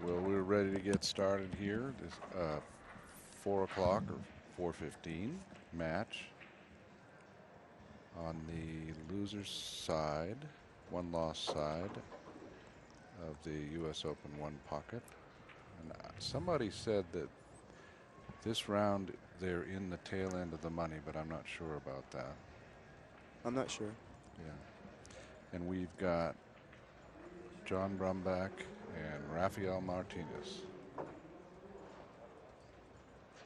Well, we're ready to get started here. This 4 o'clock or 4:15 match on the loser's side, one loss side of the U.S. Open Onepocket. And somebody said that this round they're in the tail end of the money, but I'm not sure about that. I'm not sure. Yeah. And we've got John Brumback and Rafael Martinez.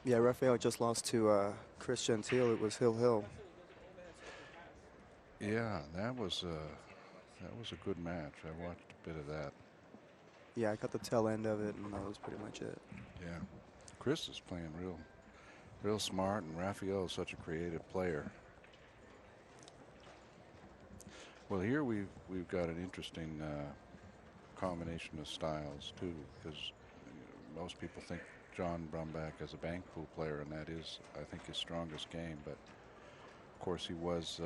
Yeah, Rafael just lost to Chris Gentile. It was Hill. Yeah, that was a good match. I watched a bit of that. Yeah, I got the tail end of it, and that was pretty much it. Yeah, Chris is playing real smart, and Rafael is such a creative player. Well, here we've got an interesting combination of styles too, because most people think John Brumback as a bank pool player, and that is, I think, his strongest game. But of course, he was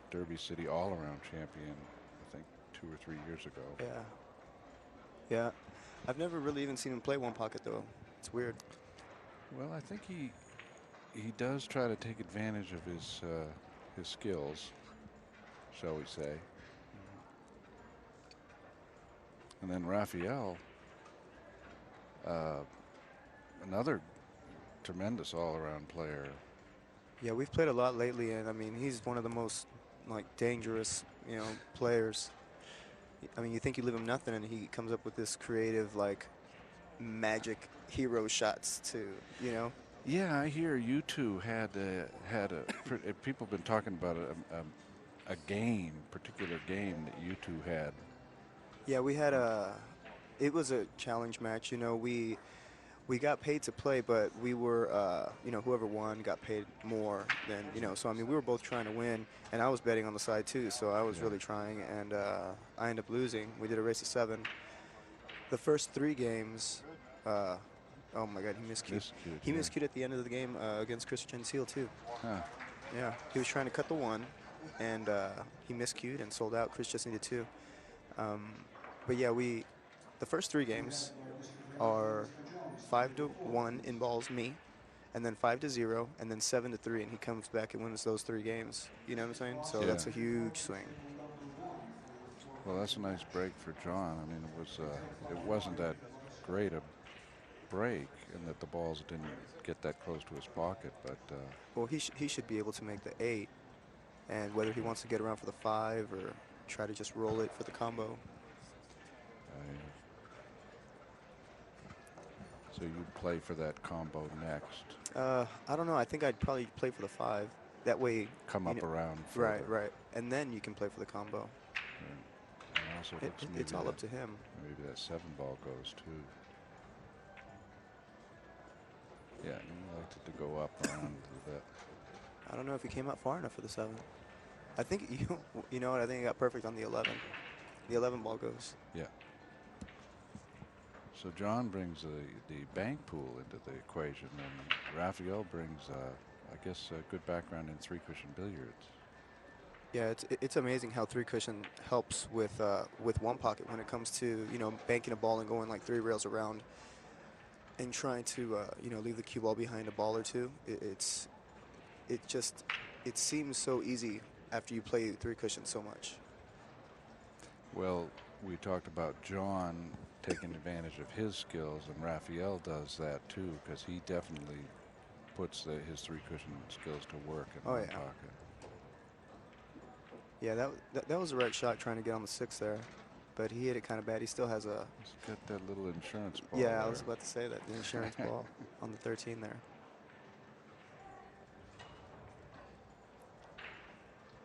Derby City all-around champion, I think, 2 or 3 years ago. Yeah. Yeah. I've never really even seen him play Onepocket, though. It's weird. Well, I think he does try to take advantage of his skills, shall we say. And then Rafael, another tremendous all-around player. Yeah, we've played a lot lately, and I mean, he's one of the most dangerous, players. I mean, you think you leave him nothing, and he comes up with this creative, magic hero shots too. Yeah, I hear you two had people have been talking about a particular game that you two had. Yeah, we had it was a challenge match. We got paid to play, but we were, whoever won got paid more than. So I mean, we were both trying to win, and I was betting on the side too. So I was really trying, and I ended up losing. We did a race of 7. The first 3 games, oh my God, he miscued. He miscued at the end of the game against Chris Gentile too. Huh. Yeah, he was trying to cut the 1, and he miscued and sold out. Chris just needed 2. But yeah, the first 3 games are 5-1 involves me, and then 5-0, and then 7-3, and he comes back and wins those 3 games. You know what I'm saying? So that's a huge swing. Well, that's a nice break for John. I mean, it wasn't that great a break, in that the balls didn't get that close to his pocket, but well, he should be able to make the 8, and whether he wants to get around for the 5 or try to just roll it for the combo. So you'd play for that combo next. I don't know. I think I'd probably play for the 5. That way, come up around further. Right. And then you can play for the combo. Yeah. And also it's all up to him. Maybe that 7 ball goes too. Yeah, he liked it to go up around a little bit. I don't know if he came out far enough for the 7. I think you know what? I think he got perfect on the 11. The 11 ball goes. Yeah. So John brings the bank pool into the equation, and Rafael brings, I guess, a good background in 3-cushion billiards. Yeah, it's amazing how 3-cushion helps with Onepocket when it comes to banking a ball and going 3 rails around and trying to leave the cue ball behind a ball or 2. It seems so easy after you play 3-cushion so much. Well, we talked about John taking advantage of his skills, and Rafael does that too, because he definitely puts his 3-cushion skills to work in Onepocket. Yeah, that was the right shot, trying to get on the 6 there, but he hit it kind of bad. He still has a. He's got that little insurance ball. Yeah, there. I was about to say that, the insurance ball on the 13 there.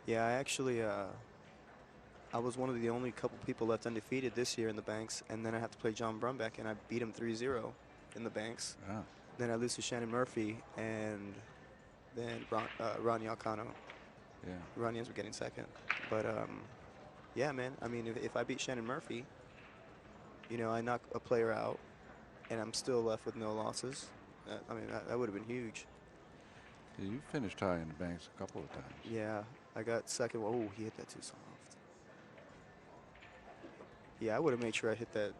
Yeah, I actually I was one of the only couple people left undefeated this year in the banks, and then I have to play John Brumback, and I beat him 3-0 in the banks. Ah. Then I lose to Shannon Murphy, and then Ronnie Alcano. Yeah. Ronnie ends up getting 2nd. But, yeah, man, I mean, if I beat Shannon Murphy, I knock a player out, and I'm still left with no losses. I mean, that would have been huge. Yeah, you finished high in the banks a couple of times. Yeah, I got 2nd. Oh, he hit that too soft. Yeah, I would have made sure I hit that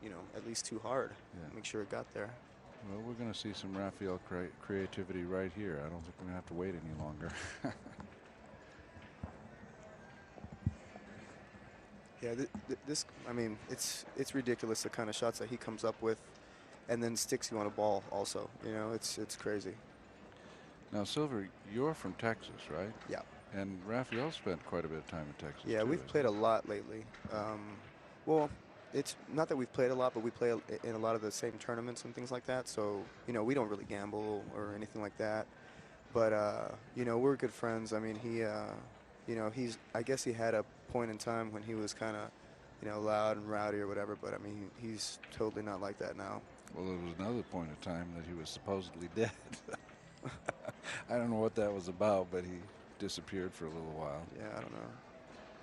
you know, at least too hard. Yeah. Make sure it got there. Well, we're going to see some Rafael creativity right here. I don't think we're going to have to wait any longer. Yeah, this, I mean, it's ridiculous the kind of shots that he comes up with, and then sticks you on a ball also. You know, it's crazy. Now, Sylver, you're from Texas, right? Yeah. And Rafael spent quite a bit of time in Texas. Yeah, too, we've played a lot lately. Well, it's not that we've played a lot, but we play in a lot of the same tournaments and things like that. So, you know, we don't really gamble or anything like that. But, you know, we're good friends. I mean, he, you know, I guess he had a point in time when he was kind of, you know, loud and rowdy or whatever. But, I mean, he's totally not like that now. Well, there was another point in time that he was supposedly dead. I don't know what that was about, but he disappeared for a little while. Yeah, I don't know.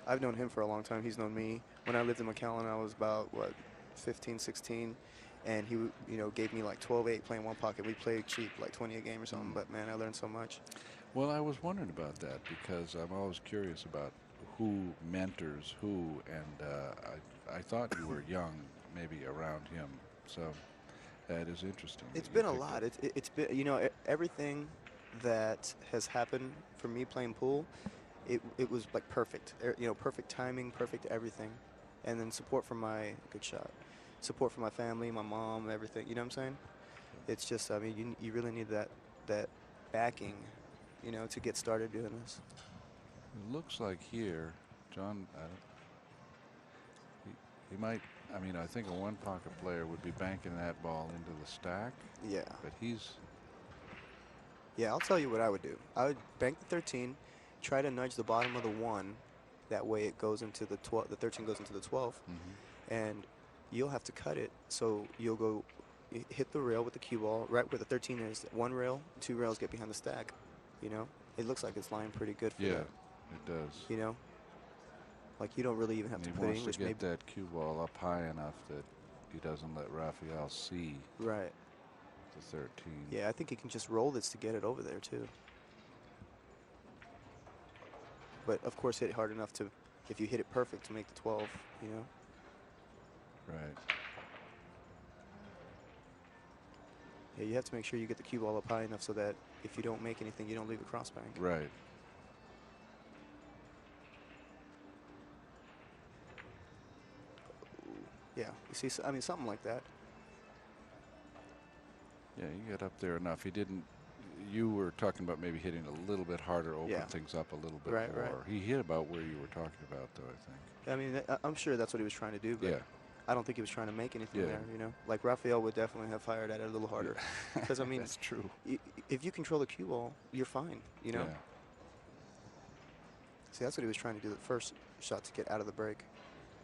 I've known him for a long time. He's known me. When I lived in McAllen, I was about, what, 15, 16. And he, you know, gave me like 12-8 playing Onepocket. We played cheap, like 20 a game or something. But, man, I learned so much. Well, I was wondering about that because I'm always curious about who mentors who. And I thought you were young, maybe around him. So that is interesting. It's been a lot. It's been, you know, everything that has happened for me playing pool, it was like perfect. You know, perfect timing, perfect everything. And then support from my good shot. Support from my family, my mom, everything. You know what I'm saying? It's just, I mean, you really need that backing, you know, to get started doing this. It looks like here, John, he might, I mean, I think a One-Pocket player would be banking that ball into the stack. Yeah. But he's... Yeah, I'll tell you what I would do. I would bank the 13, try to nudge the bottom of the 1. That way it goes into the 12. The 13 goes into the 12. Mm-hmm. And you'll have to cut it. So you'll go hit the rail with the cue ball right where the 13 is. 1 rail, 2 rails get behind the stack. You know, it looks like it's lying pretty good for that. Yeah, it does. You know, like you don't really even have to put English. He wants to get that cue ball up high enough that he doesn't let Rafael see. Right. The 13. Yeah, I think he can just roll this to get it over there too. But of course, hit hard enough to, if you hit it perfect, to make the 12. You know. Right. Yeah, you have to make sure you get the cue ball up high enough so that if you don't make anything, you don't leave a crossbank. Right. Yeah, you see, I mean, something like that. Yeah, you get up there enough. He didn't. You were talking about maybe hitting a little bit harder, open things up a little bit more. Right. He hit about where you were talking about, though, I think. I mean, I'm sure that's what he was trying to do, but yeah. I don't think he was trying to make anything there, you know? Like, Rafael would definitely have fired at it a little harder. Because, I mean, that's true. If you control the cue ball, you're fine, you know? Yeah. See, that's what he was trying to do the first shot to get out of the break.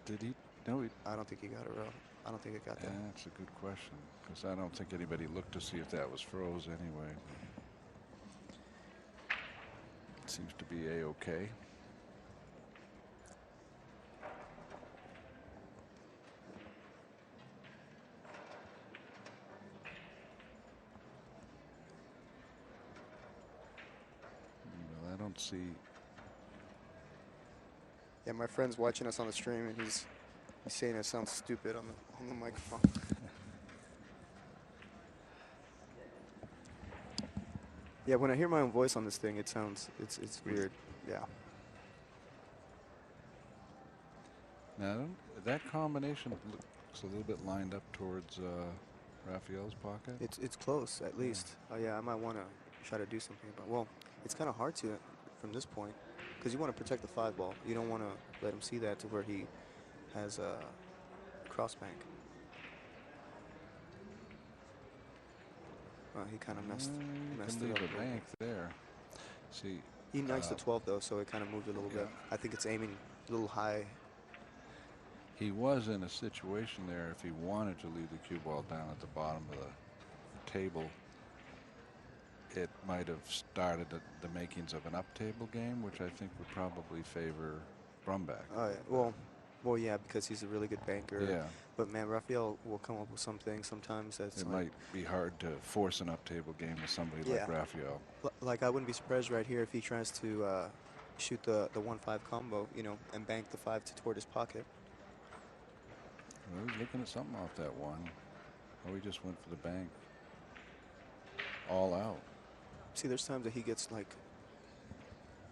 Did he? No, I don't think he got it, real. I don't think it got there. That's a good question, because I don't think anybody looked to see if that was froze anyway. It seems to be A-okay. Well, I don't see. Yeah, my friend's watching us on the stream, and he's saying it sounds stupid on the microphone. Yeah, when I hear my own voice on this thing, it sounds, it's weird. Yeah. Now, that combination looks a little bit lined up towards Rafael's pocket. It's close, at least. Oh, yeah, I might want to try to do something about. Well, it's kind of hard to from this point, because you want to protect the 5 ball. You don't want to let him see that to where he has a cross bank. Well, he kind of messed it up. The bank there. See, he nudged the 12 though, so it kind of moved a little bit. I think it's aiming a little high. He was in a situation there. If he wanted to leave the cue ball down at the bottom of the table, it might have started the makings of an Uptable game, which I think would probably favor Brumback. Oh yeah. Well, yeah, because he's a really good banker. Yeah. But man, Rafael will come up with something sometimes that's. It might be hard to force an Uptable game with somebody like Rafael. Like I wouldn't be surprised right here if he tries to shoot the 1-5 combo, you know, and bank the 5 toward his pocket. Well, he's looking at something off that one. Oh, he just went for the bank. All out. See, there's times that he gets like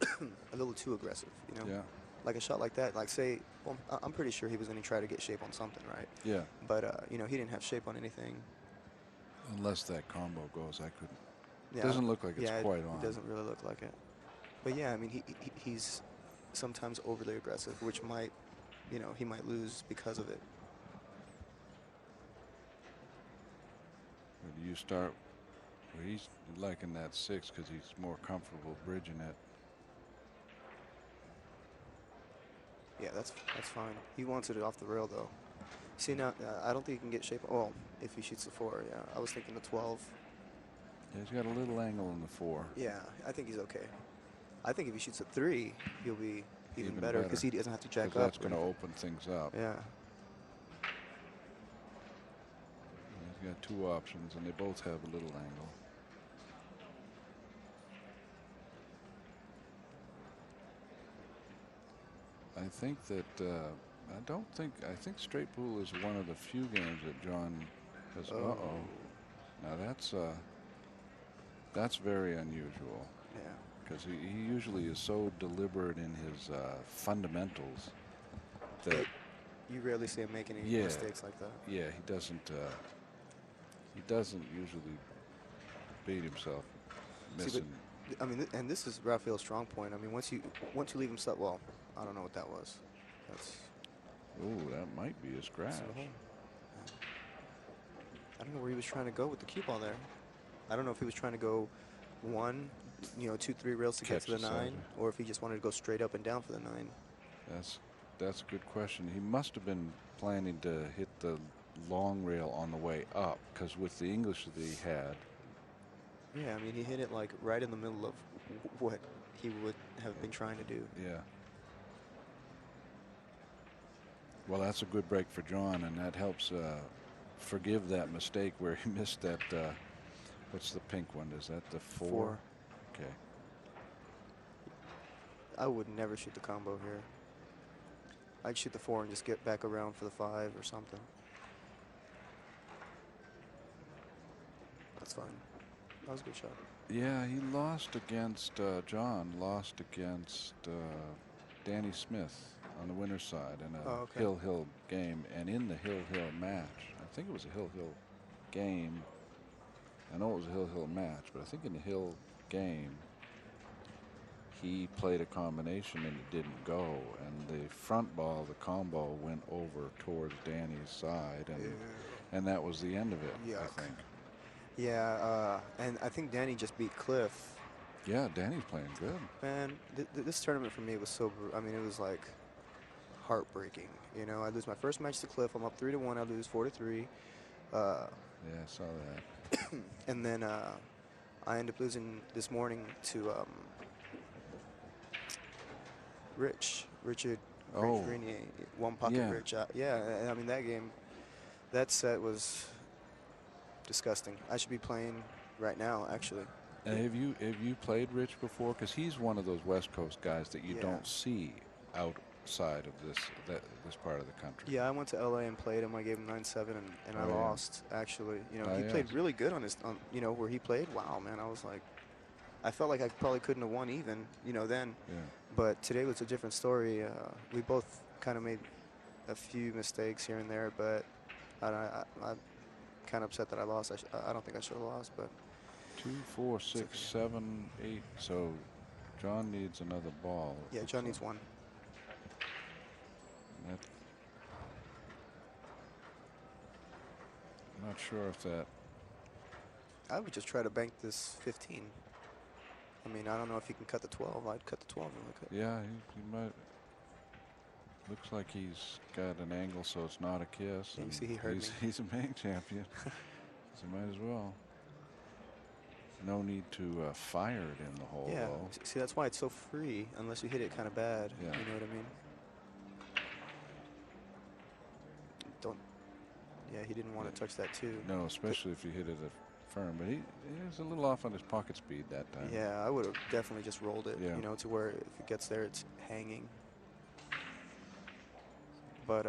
a little too aggressive, you know? Yeah. Like a shot like that, like say, well, I'm pretty sure he was going to try to get shape on something, right? Yeah. But, you know, he didn't have shape on anything. Unless that combo goes, I couldn't. Yeah, Doesn't look like it's quite on. It doesn't really look like it. But yeah, I mean, he's sometimes overly aggressive, which might, you know, he might lose because of it. But you start, well, he's liking that 6 because he's more comfortable bridging it. Yeah, that's fine. He wants it off the rail, though. See, now, I don't think he can get shape. Well, if he shoots the 4, yeah. I was thinking the 12. Yeah, he's got a little angle in the 4. Yeah, I think he's okay. I think if he shoots a 3, he'll be even better because he doesn't have to jack up. That's going to open things up. Yeah. He's got 2 options, and they both have a little angle. I think that I think straight pool is one of the few games that John has. Now that's very unusual. Yeah. Because he usually is so deliberate in his fundamentals that you rarely see him make any mistakes like that. Yeah, he doesn't usually beat himself missing. See, but, I mean, and this is Rafael's strong point. I mean, once you leave him stuck, well, I don't know what that was. That's. Oh, that might be a scratch. I don't know where he was trying to go with the cue ball there. I don't know if he was trying to go 1, you know, 2, 3 rails to get to the 9, or if he just wanted to go straight up and down for the 9. That's a good question. He must have been planning to hit the long rail on the way up, because with the English that he had. Yeah, I mean, he hit it like right in the middle of what he would have been trying to do. Yeah. Well, that's a good break for John, and that helps forgive that mistake where he missed that. What's the pink one? Is that the 4? Okay. I would never shoot the combo here. I'd shoot the 4 and just get back around for the 5 or something. That's fine. That was a good shot. Yeah, he lost against John. Lost against Danny Smith on the winner's side in a Hill game, and in the Hill match, I think it was a Hill game. I know it was a Hill match, but I think in the Hill game, he played a combination and it didn't go, and the front ball, the combo, went over towards Danny's side, and that was the end of it. Yuck. I think. Yeah, and I think Danny just beat Cliff. Yeah, Danny's playing good. Man, this tournament for me was so. I mean, it was like heartbreaking. You know, I lose my first match to Cliff. I'm up 3-1. I lose 4-3. Yeah, I saw that. And then I end up losing this morning to Richard Grenier, Onepocket Rich. Yeah, I mean that set was disgusting. I should be playing right now, actually. And have you played Rich before? Because he's one of those West Coast guys that you don't see outside of this part of the country. Yeah, I went to LA and played him. I gave him 9-7 and I lost. Actually, you know, he played really good on you know, where he played. Wow, man, I was like, I felt like I probably couldn't have won even, you know, then. Yeah. But today was a different story. We both kind of made a few mistakes here and there, but I'm kind of upset that I lost. I don't think I should have lost, but. 2, 4, 6, 7, 8. So John needs another ball. Yeah, John needs 1. I'm not sure if that. I would just try to bank this 15. I mean, I don't know if he can cut the 12. I'd cut the 12 if I could. Yeah, he might. Looks like he's got an angle, so it's not a kiss. Yeah, you see, he heard me. He's a bank champion, so might as well. No need to fire it in the hole, though. See, that's why it's so free, unless you hit it kind of bad. Yeah. You know what I mean? Yeah, he didn't want to touch that too. No, especially if you hit it firm. But he was a little off on his pocket speed that time. Yeah, I would have definitely just rolled it, you know, to where if it gets there, it's hanging. But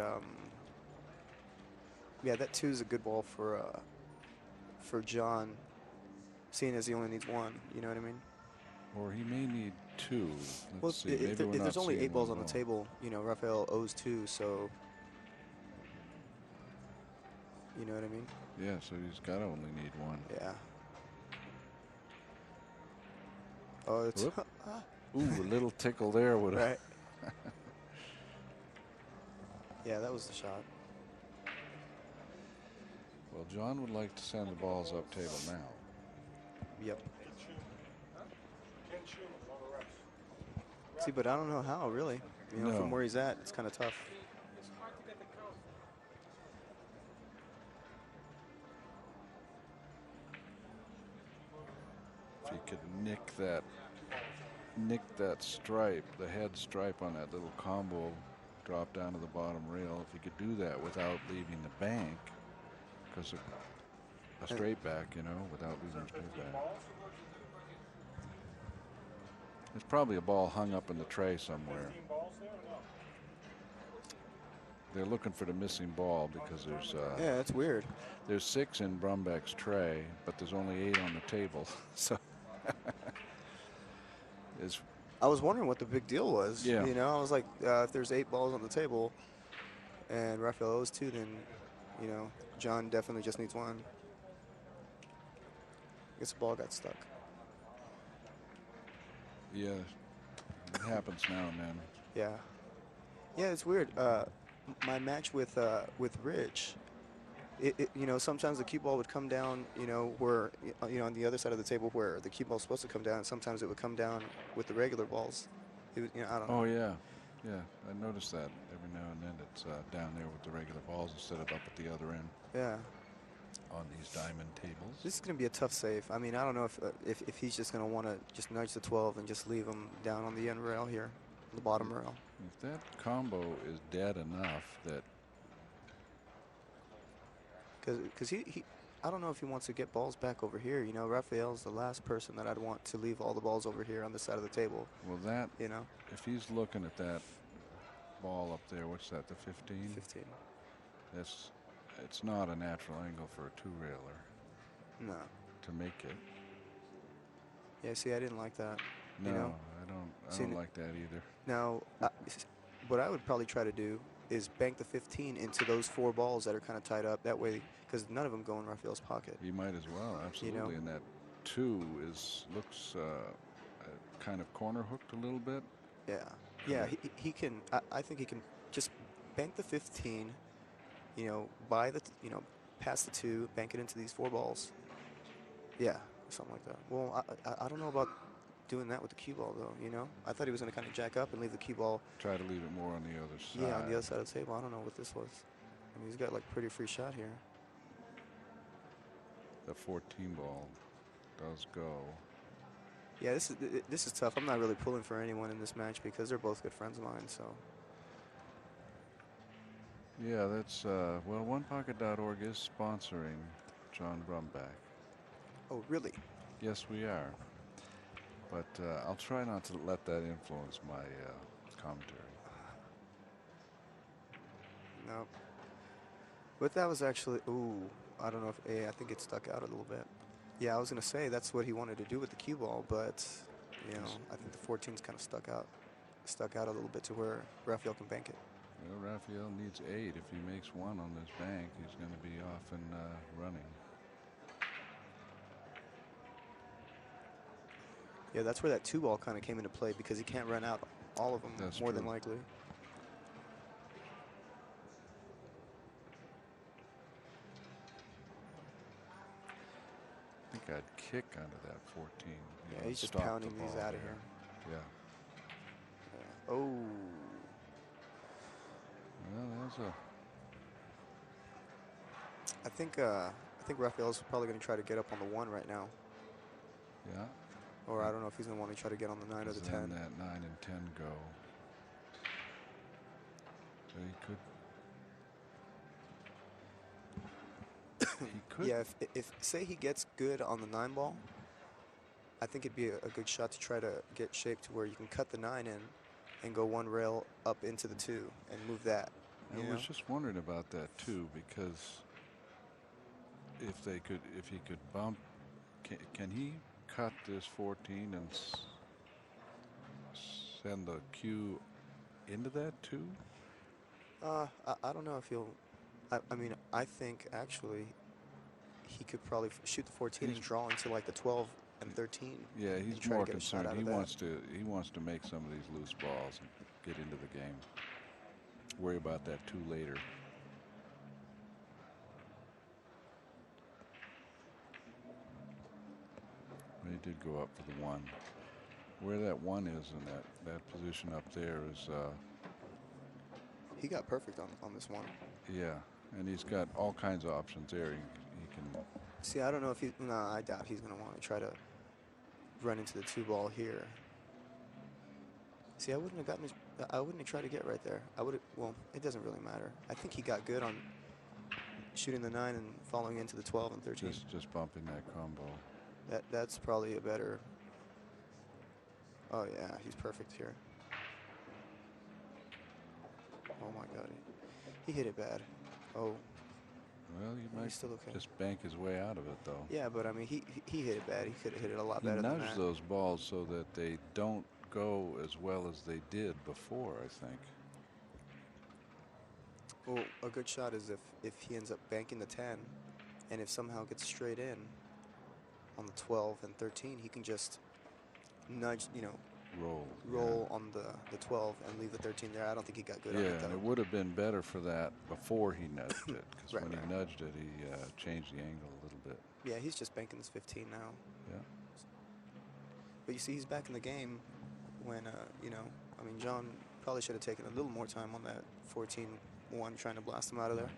Yeah, that 2 is a good ball for John, seeing as he only needs 1. You know what I mean? Or he may need 2. Well, Let's see. Maybe we're if not there's only seeing 8 balls one on the ball. table, you know, Rafael owes 2, so you know what I mean? Yeah, so he's got to only need 1. Yeah. Oh, it's Whoop. Ooh, a little tickle there would have. right. Yeah, that was the shot. Well, John would like to send the balls up table now. Yep. See, but I don't know how, really. You know, from No. where he's at, it's kind of tough. If he could nick that stripe, the head stripe on that little combo, drop down to the bottom rail. If he could do that without leaving the bank, because a straight back, you know, without losing straight back. There's probably a ball hung up in the tray somewhere. They're looking for the missing ball because there's Yeah, that's weird. there's 6 in Brumback's tray, but there's only 8 on the table. So it's, I was wondering what the big deal was. Yeah. You know, I was like, if there's 8 balls on the table and Rafael owes 2, then, you know, John definitely just needs 1. I guess the ball got stuck. yeah, it happens now and then. Yeah. Yeah, it's weird. My match with Rich, you know, sometimes the cue ball would come down, you know, where, you know, on the other side of the table where the cue ball's supposed to come down, and sometimes it would come down with the regular balls. It was, you know, I don't know. Oh yeah, yeah. I noticed that every now and then it's down there with the regular balls instead of up at the other end Yeah. on these diamond tables. This is going to be a tough save. I mean, I don't know if he's just going to want to just nudge the 12 and just leave him down on the end rail here, the bottom rail. If that combo is dead enough that Because I don't know if he wants to get balls back over here. You know, Rafael's the last person that I'd want to leave all the balls over here on this side of the table. well, that You know, if he's looking at that ball up there, what's that? The 15. 15. It's not a natural angle for a 2-railer No. to make it. Yeah. See, I didn't like that. No, You know? I don't like that either. Now, what I would probably try to do is bank the 15 into those 4 balls that are kind of tied up. That way, because none of them go in Rafael's pocket. He might as well, absolutely. You know? And that 2 looks kind of corner hooked a little bit. Yeah. Yeah. He can. I think he can just bank the 15. You know, pass the 2, bank it into these 4 balls. Yeah, something like that. Well, I don't know about doing that with the cue ball, though, you know? I thought he was going to kind of jack up and leave the cue ball. Try to leave it more on the other side. Yeah, on the other side of the table. I don't know what this was. I mean, he's got, like, pretty free shot here. The 14 ball does go. Yeah, this is tough. I'm not really pulling for anyone in this match because they're both good friends of mine, so. Yeah, that's, well, Onepocket.org is sponsoring John Brumback. Oh, really? Yes, we are. But I'll try not to let that influence my commentary. No. But that was actually, ooh, I don't know if, I think it stuck out a little bit. Yeah, I was going to say that's what he wanted to do with the cue ball, but, you know, I think the 14's kind of stuck out a little bit to where Rafael can bank it. Well, Rafael needs 8. If he makes 1 on this bank, he's going to be off and running. Yeah, that's where that 2 ball kind of came into play because he can't run out all of them, That's more true. than likely. I think I'd kick under that 14. Yeah, know, he's just stop the pounding these ball out of there. here. Yeah. Oh. Well, that's a. I think Rafael's probably going to try to get up on the 1 right now. Yeah. Or I don't know if he's going to want to try to get on the 9 or the 10. Then that 9 and 10 go. So he could. Yeah, if say he gets good on the 9 ball, I think it'd be a good shot to try to get shaped to where you can cut the 9 in and go 1 rail up into the 2 and move that. I was just wondering about that too, because if he could bump, can he cut this 14 and send the cue into that too? I don't know if he'll. I mean, I think actually he could probably shoot the 14 and draw into like the 12 and 13. Yeah, and he's try more to get a shot concerned. out He of that. wants to make some of these loose balls and get into the game. Worry about that too later. He did go up for the 1. Where that 1 is in that position up there is. He got perfect on this one. Yeah, and he's got all kinds of options there. He can. See, I don't know if he. No, I doubt he's going to want to try to run into the 2 ball here. See, I wouldn't have gotten. I wouldn't have tried to get right there. I would. Well, it doesn't really matter. I think he got good on shooting the 9 and falling into the 12 and 13. Just bumping that combo. That's probably a better. Oh yeah, he's perfect here. Oh my God, he hit it bad. Oh. Well, he might still okay. Just bank his way out of it, though. Yeah, but I mean, he hit it bad. He could have hit it a lot better than that. He nudged those balls so that they don't go as well as they did before, I think. Well, a good shot is if he ends up banking the 10, and if somehow gets straight in on the 12 and 13, he can just nudge, roll on the 12 and leave the 13 there. I don't think he got good on it, though. Yeah, it would have been better for that before he nudged it, because Right, when he nudged it, he changed the angle a little bit. Yeah, he's just banking this 15 now. Yeah. But you see, he's back in the game when, I mean, John probably should have taken a little more time on that 14-1 trying to blast him out of there.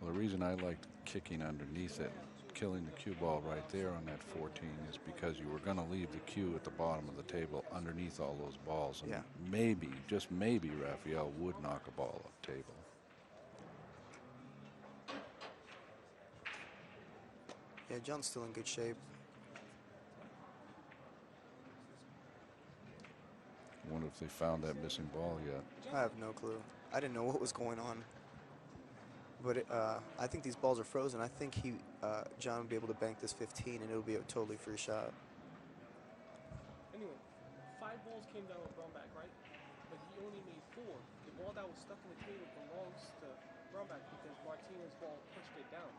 Well, the reason I liked kicking underneath it, killing the cue ball right there on that 14 is because you were going to leave the cue at the bottom of the table underneath all those balls. And maybe, just maybe, Rafael would knock a ball off table. Yeah, John's still in good shape. I wonder if they found that missing ball yet. I have no clue. I didn't know what was going on. But I think these balls are frozen. I think John will be able to bank this 15, and it'll be a totally free shot. Anyway, 5 balls came down with Brumback, right? But he only made 4. The ball that was stuck in the table belongs to Brumback because Martinez ball pushed it down.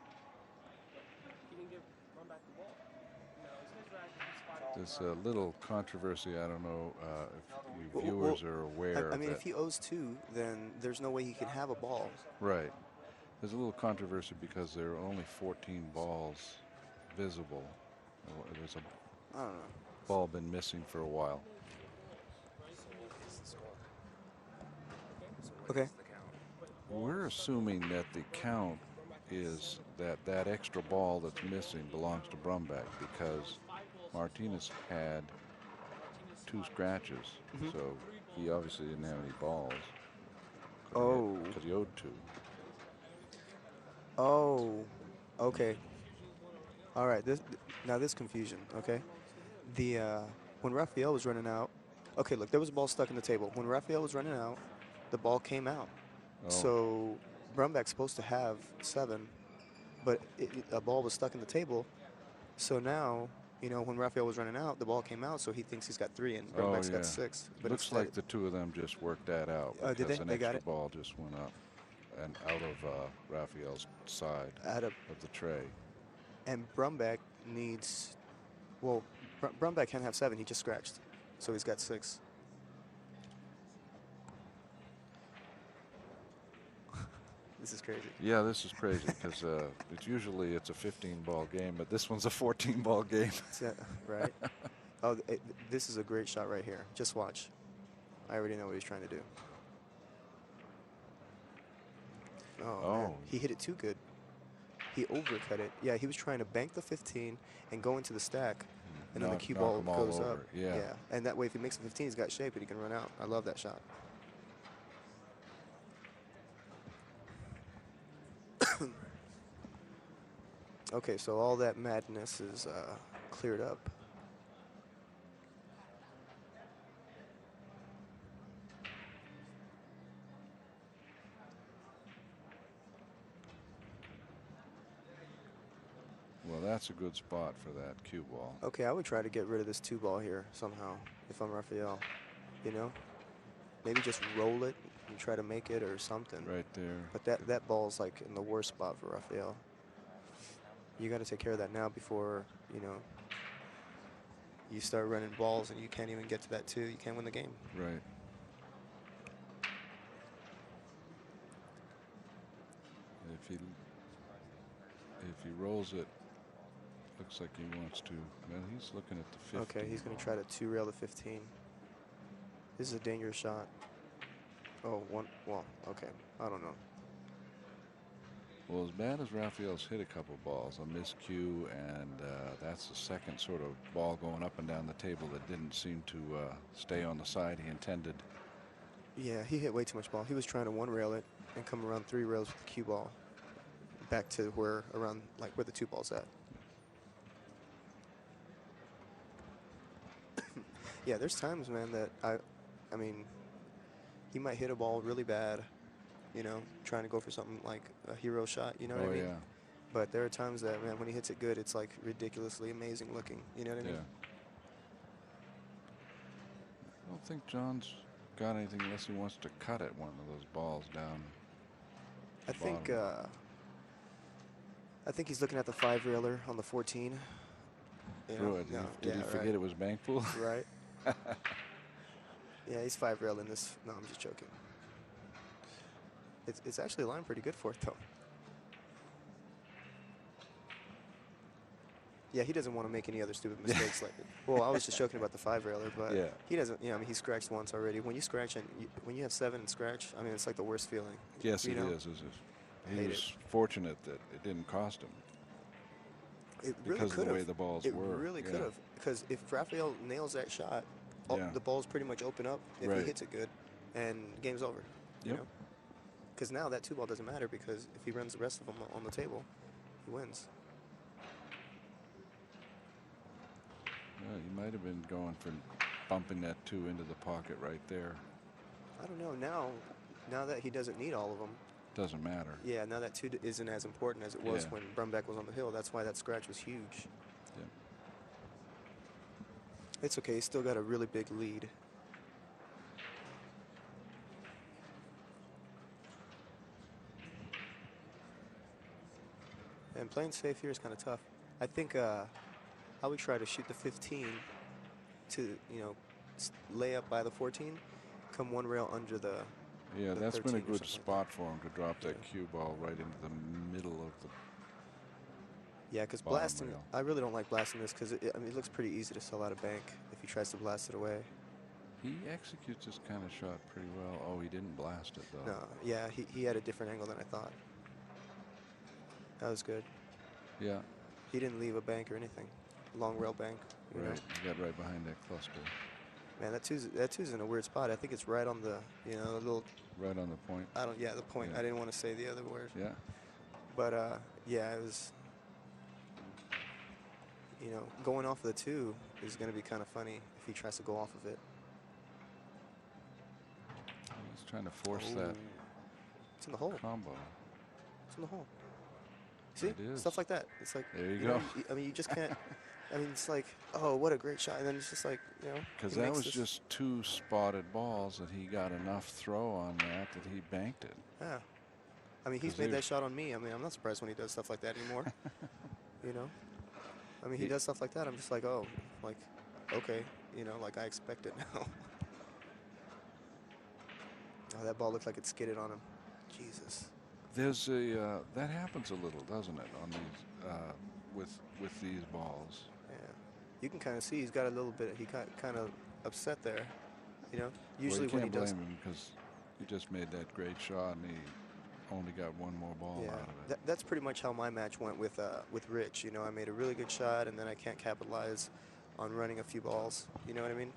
But he didn't give Brumback the ball. Now it's his rack. There's a little controversy. I don't know if you viewers are aware. I mean, if he owes 2, then there's no way he can have a ball. Right. There's a little controversy because there are only 14 balls visible. There's a I don't know. ball been missing for a while. Okay. We're assuming that the count is that extra ball that's missing belongs to Brumback because Martinez had 2 scratches, so he obviously didn't have any balls. Because he owed 2. Oh, okay. All right. This confusion. Okay. When Rafael was running out, okay. Look, there was a ball stuck in the table. When Rafael was running out, the ball came out. Oh. So Brumback's supposed to have 7, but a ball was stuck in the table. So now, when Rafael was running out, the ball came out. So he thinks he's got 3, and Brumback's got 6. But looks like the 2 of them just worked that out. Did they? An They got extra it? ball just went up and out of Rafael's side of the tray. And Brumback needs, well, Brumback can't have 7. He just scratched. So he's got 6. This is crazy. Yeah, this is crazy because it's usually a 15-ball game, but this one's a 14-ball game. Right? Oh, this is a great shot right here. Just watch. I already know what he's trying to do. Oh, man. He hit it too good. He overcut it. Yeah, he was trying to bank the 15 and go into the stack, and then the cue ball goes up. Yeah. And that way, if he makes the 15, he's got shape and he can run out. I love that shot. Okay, so all that madness is cleared up. that's a good spot for that cue ball. Okay, I would try to get rid of this 2-ball here somehow if I'm Rafael. You know, maybe just roll it and try to make it or something. Right there. But that ball's like in the worst spot for Rafael. You got to take care of that now before, you know, you start running balls and you can't even get to that 2. You can't win the game. Right. If he rolls it, looks like he wants to. Well, he's looking at the 15. Okay, he's going to try to 2-rail the 15. This is a dangerous shot. Oh, well, okay. I don't know. Well, as bad as Rafael's hit a couple balls, a miscue, and that's the second sort of ball going up and down the table that didn't seem to stay on the side he intended. Yeah, he hit way too much ball. He was trying to 1-rail it and come around 3 rails with the cue ball back to where around like where the 2-ball's at. Yeah, there's times, man, that I mean, he might hit a ball really bad, you know, trying to go for something like a hero shot, you know what I mean? Yeah. But there are times that, man, when he hits it good, it's like ridiculously amazing looking, you know what I mean? Yeah. I don't think John's got anything unless he wants to cut at one of those balls down. I think he's looking at the 5-railer on the 14. You know? Did he forget it was bank pool? Right. Yeah, he's 5-railing this. No, I'm just joking. It's actually lined pretty good for it, though. Yeah, he doesn't want to make any other stupid mistakes like it. Well, I was just joking about the 5-railer, but Yeah. he doesn't. You know, I mean, he scratched once already. When you scratch and when you have 7 and scratch, I mean, it's like the worst feeling. Yes, you know? it is. He was fortunate that it didn't cost him. It really because could of the have. way the balls it were. really Yeah. could have. Because if Rafael nails that shot, Yeah. the balls pretty much open up if Right. he hits it good, and game's over. You Yep. know? Because now that 2-ball doesn't matter because if he runs the rest of them on the table, he wins. Yeah, he might have been going for bumping that 2 into the pocket right there. I don't know. Now that he doesn't need all of them, Doesn't matter. yeah, now that 2 isn't as important as it was Yeah. when Brumback was on the hill. That's why that scratch was huge. Yeah. It's okay. He's still got a really big lead. And playing safe here is kind of tough. I think I would try to shoot the 15 to, you know, lay up by the 14, come 1 rail under the. Yeah, the that's been a 13 or good something spot for him to drop that Yeah. cue ball right into the middle of the. Yeah, because bottom blasting, rail. I really don't like blasting this because I mean, it looks pretty easy to sell out a bank if he tries to blast it away. He executes this kind of shot pretty well. Oh, he didn't blast it though. No, yeah, he had a different angle than I thought. That was good. Yeah. He didn't leave a bank or anything. Long rail bank. You know? Right. He got right behind that cluster. Man, that two's in a weird spot. I think it's right on the, you know, little. Right on the point. Yeah, the point. Yeah. I didn't want to say the other word. Yeah. But yeah, it was. You know, going off of the 2 is going to be kind of funny if he tries to go off of it. He's trying to force that It's in the hole. combo. It's in the hole. See? It is. Stuff like that. It's like. There you know, go. I mean, you just can't. I mean, it's like, oh, what a great shot. And then it's just like, you know. Because he that makes was this- just 2 spotted balls that he got enough throw on that he banked it. Yeah. I mean, he's 'Cause made they- that shot on me. I mean, I'm not surprised when he does stuff like that anymore. You know? I mean, he does stuff like that. I'm just like, oh, like, okay. You know, like I expect it now. Oh, that ball looked like it skidded on him. Jesus. There's that happens a little, doesn't it, on these with these balls? Yeah. You can kind of see he's got a little bit, he got kind of upset there. You know? Usually well, you when he can't does. blame him because he just made that great shot and he only got 1 more ball Yeah, out of it. that's pretty much how my match went with Rich. You know, I made a really good shot, and then I can't capitalize on running a few balls. You know what I mean?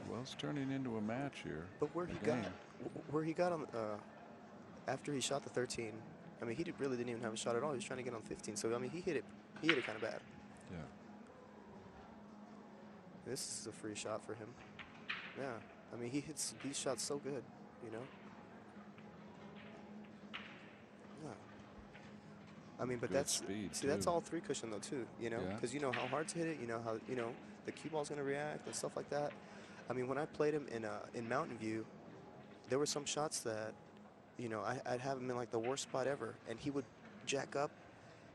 Well, it's turning into a match here. But where he got on after he shot the 13, I mean, really didn't even have a shot at all. He was trying to get on 15. So I mean, he hit it kind of bad. Yeah. This is a free shot for him. Yeah, I mean, he hits these shots so good. You know. Yeah. I mean, but Good that's speed, see, that's too. all 3 cushion though too. You know, Yeah. because you know how hard to hit it. You know how the cue ball's gonna react and stuff like that. I mean, when I played him in Mountain View, there were some shots that, I'd have him in like the worst spot ever, and he would jack up,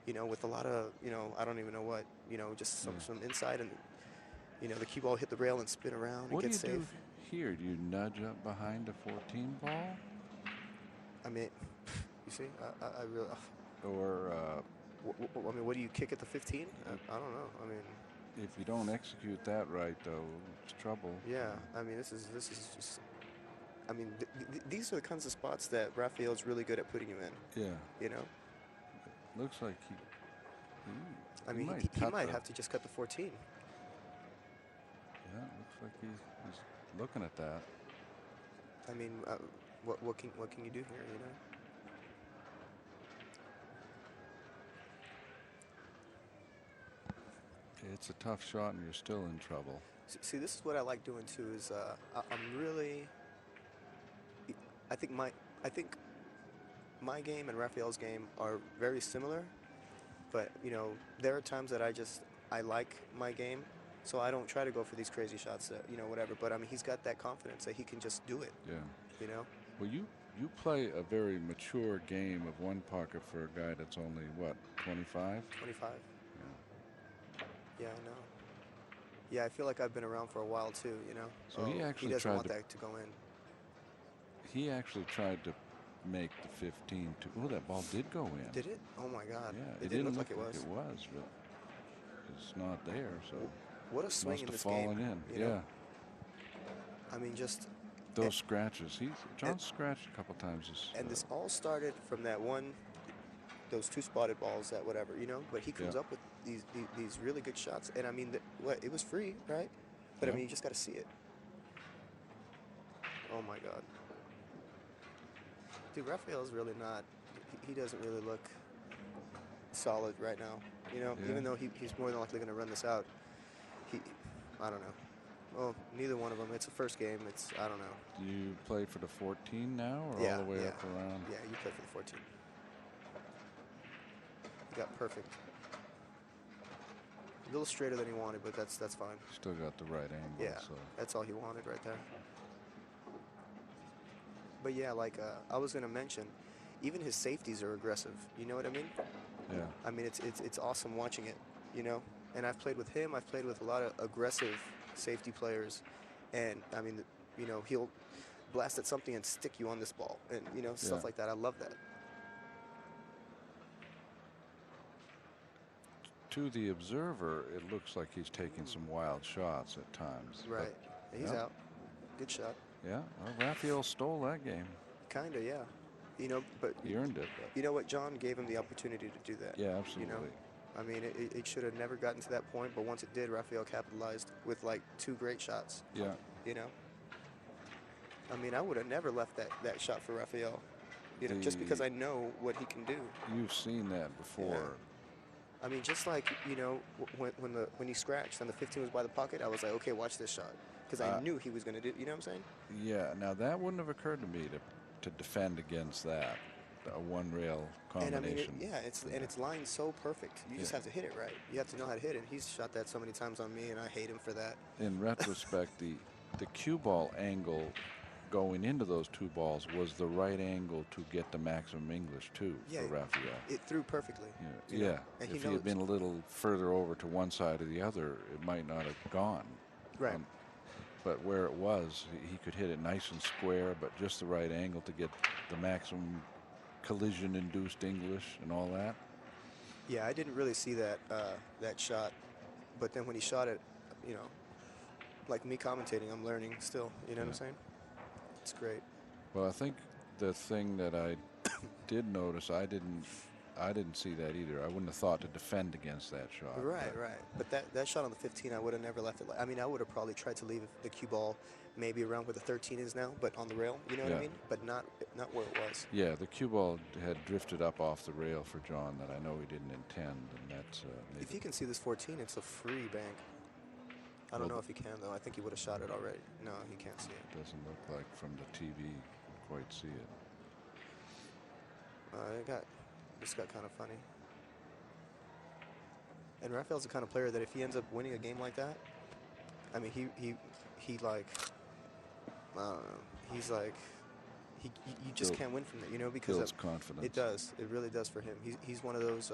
with a lot of, I don't even know what, just some inside, and the cue ball hit the rail and spin around and What do get you safe. do here? Do you nudge up behind a 14 ball? I mean, you see, I really. Or I mean, what do you kick at the 15? I don't know. I mean, if you don't execute that right, though, it's trouble. yeah. I mean, this is just. I mean, these are the kinds of spots that Rafael's really good at putting you in. Yeah. You know. Looks like he I mean, might he cut might the- have to just cut the 14. Yeah, looks like he's looking at that. I mean, what can you do here? You know. It's a tough shot, and you're still in trouble. See, this is what I like doing too. Is I'm really. I think my game and Rafael's game are very similar, but there are times that I like my game, so I don't try to go for these crazy shots that whatever. But I mean, he's got that confidence that he can just do it. Yeah. You know. Well, you play a very mature game of one pocket for a guy that's only what, 25? 25. Yeah. Yeah, I know. Yeah, I feel like I've been around for a while too. You know. So he actually doesn't tried want to- that to go in. He actually tried to make the 15 to. Oh, that ball did go in. Did it? Oh my God. Yeah, It didn't look like it was. It was, but it's not there. So What a swing must in have this fallen game. in. you know? Yeah. I mean, just. Those scratches. John's scratched a couple times. And this all started from those 2 spotted balls, that whatever, But he comes Yeah. up with these really good shots, and I mean, it was free, right? But I Yeah. mean, you just got to see it. Oh my God, dude, Rafael's really not. He doesn't really look solid right now. Yeah. Even though he's more than likely going to run this out. I don't know. Well, neither one of them. It's the first game. I don't know. Do you play for the 14 now, or Yeah, all the way yeah. up around? Yeah, you play for the 14. He got perfect. A little straighter than he wanted, but that's fine. Still got the right angle. Yeah, So that's all he wanted right there. But yeah, like I was gonna mention, even his safeties are aggressive. You know what I mean? yeah. I mean, it's awesome watching it. And I've played with him. I've played with a lot of aggressive safety players, and I mean, he'll blast at something and stick you on this ball, and stuff Yeah. like that. I love that. To the observer, it looks like he's taking some wild shots at times. but- Right. He's yeah. out. Good shot. Yeah. Well, Rafael stole that game. Kinda, yeah. But He earned it. But you know what? John gave him the opportunity to do that. yeah, absolutely. I mean, it should have never gotten to that point, but once it did, Rafael capitalized with like 2 great shots. Yeah. I mean, I would have never left that shot for Rafael. Just because I know what he can do. You've seen that before. I mean, just like when he scratched and the 15 was by the pocket, I was like, okay, watch this shot, because I knew he was going to do. You know what I'm saying? Yeah. Now that wouldn't have occurred to me to defend against that, a one rail And I mean, combination. it's lined so perfect. You just Yeah. have to hit it right. You have to know how to hit it. He's shot that so many times on me, and I hate him for that. In retrospect, the cue ball angle going into those 2 balls was the right angle to get the maximum English too Yeah, for Rafael. It threw perfectly. Yeah. you know, Yeah. and If he he had knows. been a little further over to one side or the other, it might not have gone. Right. But where it was, he could hit it nice and square, but just the right angle to get the maximum collision-induced English and all that. Yeah, I didn't really see that shot, but then when he shot it, like me commentating, I'm learning still. You know what I'm Yeah. saying? It's great. Well, I think the thing that I did notice, I didn't see that either. I wouldn't have thought to defend against that shot. Right. But that shot on the 15, I would have never left it. I mean, I would have probably tried to leave the cue ball maybe around where the 13 is now, but on the rail. You know what I Yeah. mean? But not where it was. Yeah, the cue ball had drifted up off the rail for John that I know he didn't intend, and that's maybe. If you can see this 14, it's a free bank. I don't Well, know if he can though. I think he would have shot it already. No, he can't see it. Doesn't look like from the TV you can quite see it. This got kind of funny. And Rafael's the kind of player that if he ends up winning a game like that, I mean, he like, I don't know, he's like, you just can't win from that, you know, because builds confidence. it does. It really does for him. He's one of those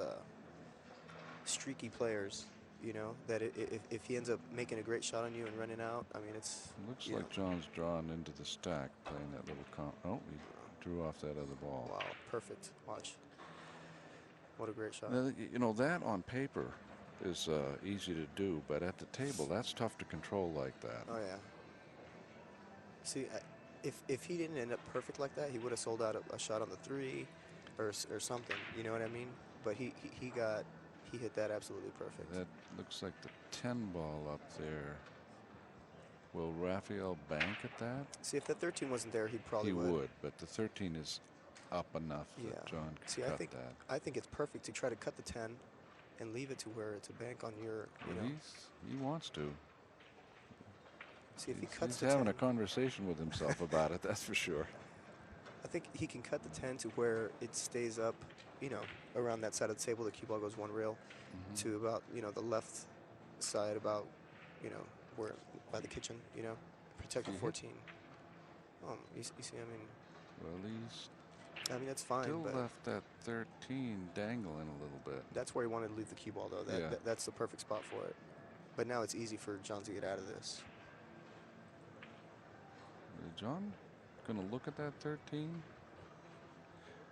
streaky players, you know, that if he ends up making a great shot on you and running out, I mean, it's. Looks like John's drawn into the stack, playing that little oh, he drew off that other ball. Wow, perfect. Watch. What a great shot. Now, you know, that on paper is easy to do, but at the table, that's tough to control like that. Oh, yeah. See, if he didn't end up perfect like that, he would have sold out a shot on the 3 or something, you know what I mean? But he hit that absolutely perfect. That looks like the 10 ball up there. Will Rafael bank at that? See, if that 13 wasn't there, he probably would. He would, but the 13 is up enough that John can cut that. I think it's perfect to try to cut the 10 and leave it to where it's a bank on your, you know. He wants to. See, if he cuts he's the having 10, a conversation with himself about it, that's for sure. I think he can cut the 10 to where it stays up, you know, around that side of the table. The cue ball goes one rail to about, you know, the left side, about, you know, where by the kitchen, you know, protecting 14. You see, I mean. Well, he's. I mean, that's fine. Still but left that 13 dangling a little bit. That's where he wanted to leave the cue ball, though. That's the perfect spot for it. But now it's easy for John to get out of this. Is John going to look at that 13?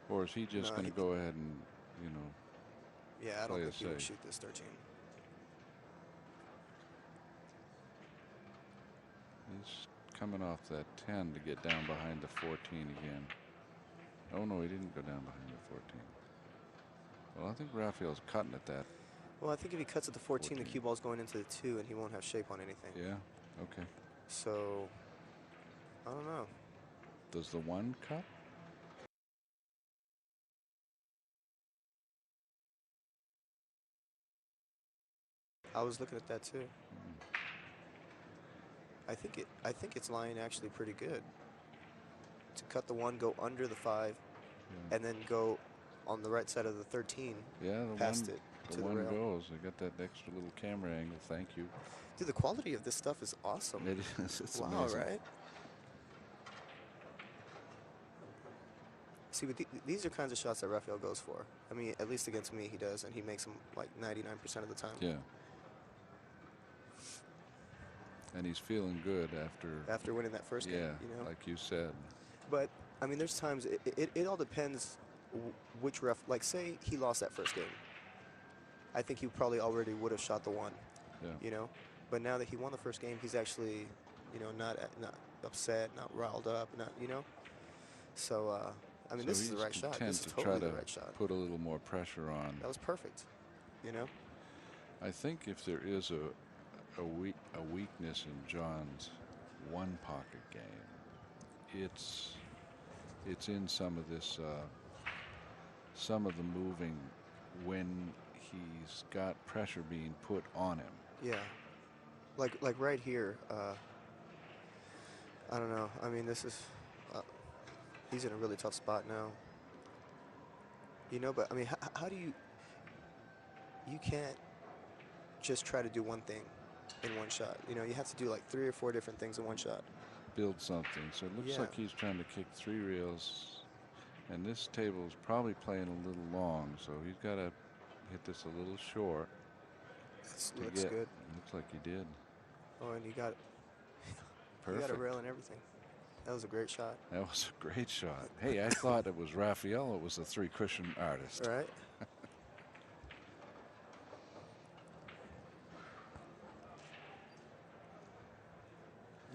Or is he just going to go ahead and, you know, yeah, I don't think he would shoot this 13. He's coming off that 10 to get down behind the 14 again. Oh, no, he didn't go down behind the 14. Well, I think Rafael's cutting at that. Well, I think if he cuts at the 14, the cue ball's going into the 2, and he won't have shape on anything. Yeah, okay. So, I don't know. Does the 1 cut? I was looking at that too. I think it's lying actually pretty good. To cut the 1, go under the 5, and then go on the right side of the 13. Yeah, past it to the the 1 rail. goes. I got that extra little camera angle. Thank you. Dude, the quality of this stuff is awesome. It is. It's wow, amazing. Right? See, but these are kinds of shots that Rafael goes for. I mean, at least against me, he does, and he makes them like 99% of the time. Yeah. And he's feeling good after winning that first game. Yeah, you know, like you said. But I mean, there's times it all depends which ref. Like, say he lost that first game, I think he probably already would have shot the 1. Yeah. You know, but now that he won the first game, he's actually, you know, not upset, not riled up, not, you know. So I mean, this is the right shot. This is totally the right shot. Put a little more pressure on. That was perfect. You know. I think if there is a weakness in John's one-pocket game, it's in some of this, some of the moving when he's got pressure being put on him. Yeah, like right here. I don't know. I mean, this is he's in a really tough spot now. You know, but I mean, how do you can't just try to do one thing in one shot. You know, you have to do like 3 or 4 different things in one shot. Build something. So it looks like he's trying to kick 3 rails, and this table is probably playing a little long, so he's got to hit this a little short. Looks good. Looks like he did. Oh, and you got Perfect. You got a rail and everything. That was a great shot. That was a great shot. Hey, I thought it was Rafael. It was a 3-cushion artist. All right.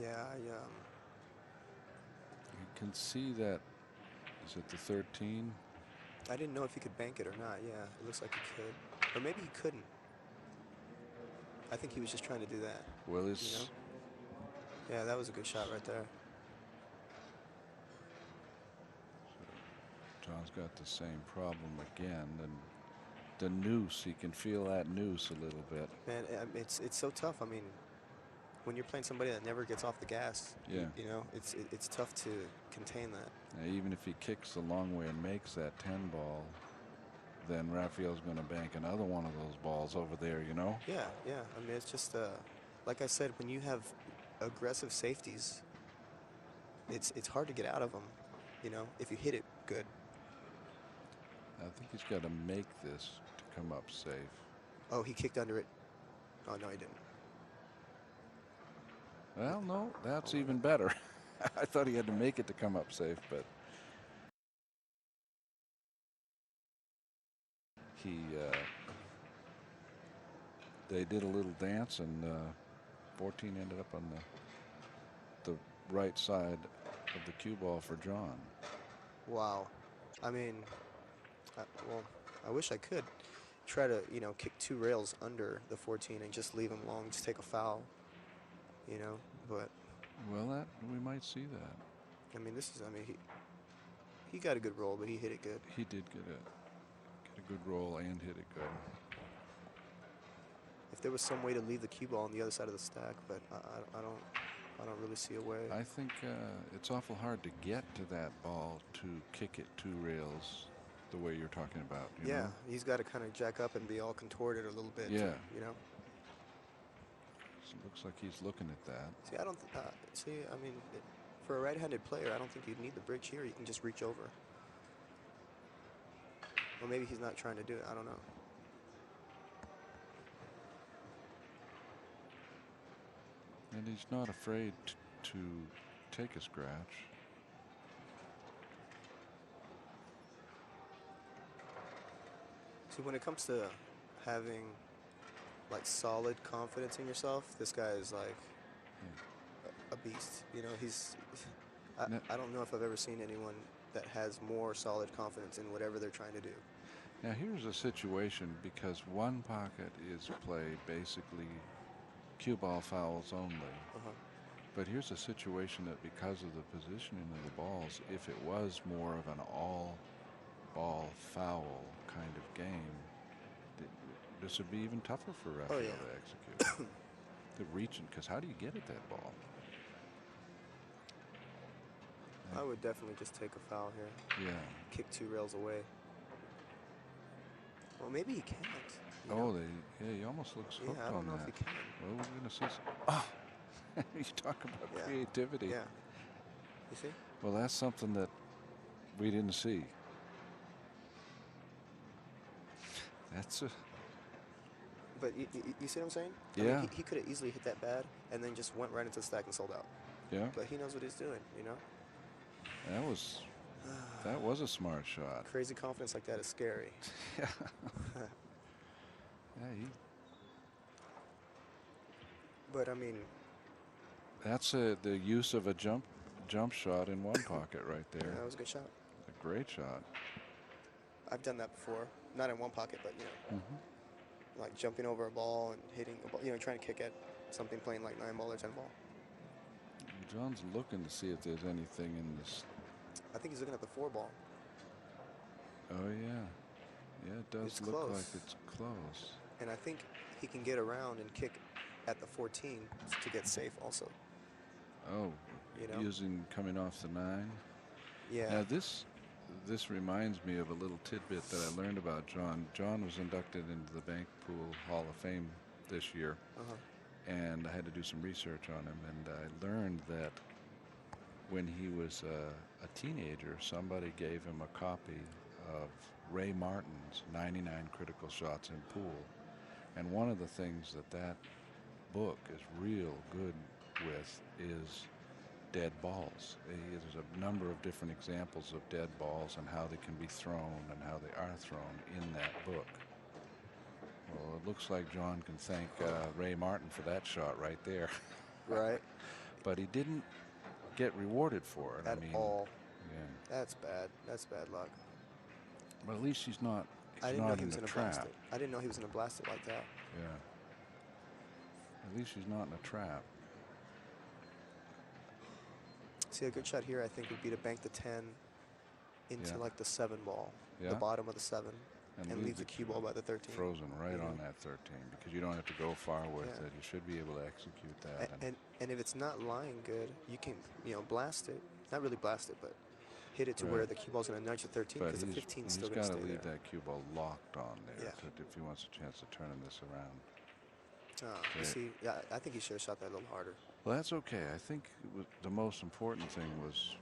Yeah, You can see that. Is it the 13? I didn't know if he could bank it or not. Yeah, it looks like he could. Or maybe he couldn't. I think he was just trying to do that. Well, you know? Yeah, that was a good shot right there. John's got the same problem again. And the noose, he can feel that noose a little bit. Man, it's so tough. I mean, when you're playing somebody that never gets off the gas, you know, it's tough to contain that. Now, even if he kicks the long way and makes that 10 ball, then Rafael's going to bank another one of those balls over there, you know? Yeah, yeah. I mean, it's just like I said, when you have aggressive safeties, it's hard to get out of them. You know, if you hit it good. I think he's got to make this to come up safe. Oh, he kicked under it. Oh no, he didn't. Well, no, that's even better. I thought he had to make it to come up safe, but they did a little dance, and 14 ended up on the right side of the cue ball for John. Wow. I mean, well, I wish I could try to, you know, kick 2 rails under the 14 and just leave him long, just take a foul, you know, but. Well, that we might see that. I mean, he got a good roll, but he hit it good. He did get a good roll and hit it good. If there was some way to leave the cue ball on the other side of the stack, but I don't really see a way. I think it's awful hard to get to that ball to kick it 2 rails the way you're talking about. You know? He's got to kind of jack up and be all contorted a little bit. Yeah. You know. So it looks like he's looking at that. See, I don't. I mean, for a right-handed player, I don't think you'd need the bridge here. You can just reach over. Or maybe he's not trying to do it. I don't know. And he's not afraid to take a scratch. See, when it comes to having like solid confidence in yourself, this guy is like a beast. You know, I don't know if I've ever seen anyone that has more solid confidence in whatever they're trying to do. Now here's a situation, because Onepocket is played basically cue ball fouls only. But here's a situation that, because of the positioning of the balls, if it was more of an all-ball foul kind of game, this would be even tougher for Rafael to execute. The reaching, because how do you get at that ball? I would definitely just take a foul here. Yeah. Kick 2 rails away. Well, maybe he can't. Oh, he almost looks hooked I don't on know that. if he can. Well, we're going to see. You talk about creativity. Yeah. You see? Well, that's something that we didn't see. That's a. But you see what I'm saying? Yeah. I mean, he could have easily hit that bad and then just went right into the stack and sold out. Yeah. But he knows what he's doing, you know? That was a smart shot. Crazy confidence like that is scary. Yeah. Yeah. But I mean, That's the use of a jump shot in Onepocket right there. that was a good shot. A great shot. I've done that before. Not in Onepocket, but, you know, like jumping over a ball and hitting a ball, you know, trying to kick at something playing like 9 ball or 10 ball. John's looking to see if there's anything in this. I think he's looking at the 4 ball. Oh, yeah. Yeah, it does It's look close. like it's close. And I think he can get around and kick at the 14 to get safe also. Oh, You know? coming off the 9. Yeah. Now this reminds me of a little tidbit that I learned about John. John was inducted into the Bank Pool Hall of Fame this year, and I had to do some research on him, and I learned that when he was a teenager, somebody gave him a copy of Ray Martin's 99 Critical Shots in Pool, and one of the things that book is real good with is dead balls. There's a number of different examples of dead balls and how they can be thrown and how they are thrown in that book. Well, it looks like John can thank Ray Martin for that shot right there. Right. But he didn't get rewarded for it. At all. Yeah. That's bad. That's bad luck. But at least he's not. I didn't know he in was the going to trap. blast it. I didn't know he was going to blast it like that. Yeah. At least he's not in a trap. See, a good shot here, I think, would be to bank the 10 into like the 7 ball, the bottom of the 7, and leave the cue ball by the 13. Frozen right on that 13, because you don't have to go far with it. You should be able to execute that. And if it's not lying good, you can, you know, blast it. Not really blast it, but hit it to Right. where the cue ball's going to nudge the 13 But because the 15 is he's still going got to to stay leave there. that cue ball locked on there Yeah. if he wants a chance of turning this around. You see, yeah, I think he should have shot that a little harder. Well, that's okay. I think the most important thing was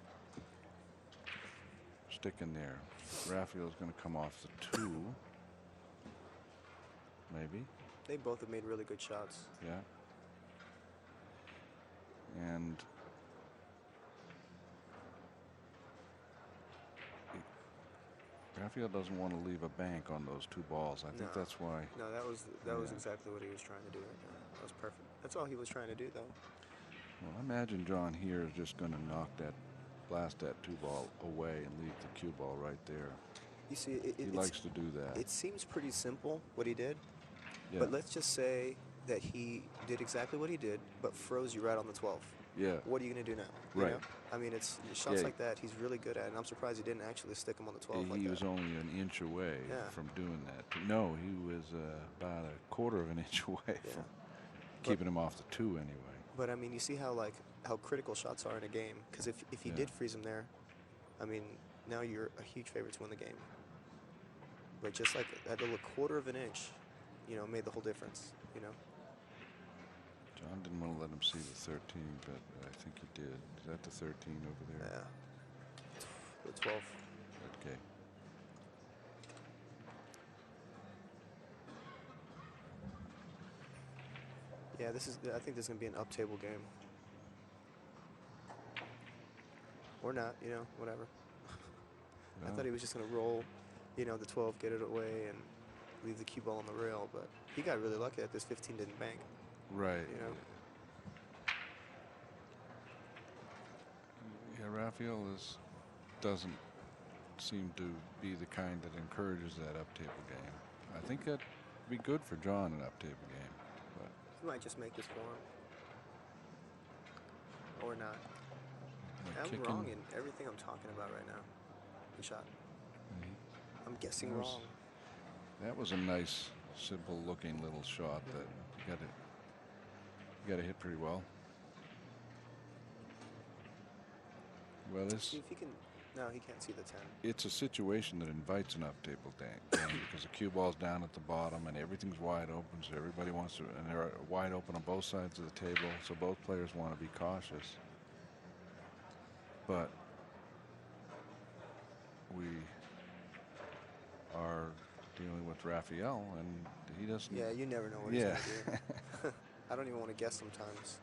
sticking there. Rafael's going to come off the 2. Maybe. They both have made really good shots. Yeah. And Rafael doesn't want to leave a bank on those 2 balls. I think that's why. No, that was exactly what he was trying to do right there. That was perfect. That's all he was trying to do, though. Well, I imagine John here is just going to blast that 2 ball away and leave the cue ball right there. You see, he likes to do that. It seems pretty simple what he did, Yeah. but let's just say that he did exactly what he did, but froze you right on the 12. Yeah. What are you going to do now? You Right. know? I mean, it's shots like that he's really good at, and I'm surprised he didn't actually stick him on the 12 like that. He was only an inch away from doing that. No, he was about a quarter of an inch away from keeping him off the 2 anyway. But I mean, you see how critical shots are in a game, because if he did freeze him there, I mean, now you're a huge favorite to win the game. But just like that little quarter of an inch, made the whole difference, John didn't want to let him see the 13, but I think he did. Is that the 13 over there? Yeah. The 12. Okay. Yeah, I think this is going to be an Uptable game. Or not, whatever. I thought he was just going to roll, the 12, get it away, and leave the cue ball on the rail, but he got really lucky that this 15 didn't bank. Right. Yeah, Rafael doesn't seem to be the kind that encourages that Uptable game. I think that'd be good for John, an Uptable game. But he might just make this for him. Or not. I'm wrong in everything I'm talking about right now. Good shot. I'm guessing wrong. That was a nice, simple-looking little shot that you got to hit pretty well. Well, see if he can. No, he can't see the 10. It's a situation that invites an Uptable game because the cue ball's down at the bottom and everything's wide open, so everybody wants to, and they're wide open on both sides of the table, so both players want to be cautious. But we are dealing with Rafael, and he doesn't. Yeah, you never know what he's going to do. I don't even want to guess sometimes.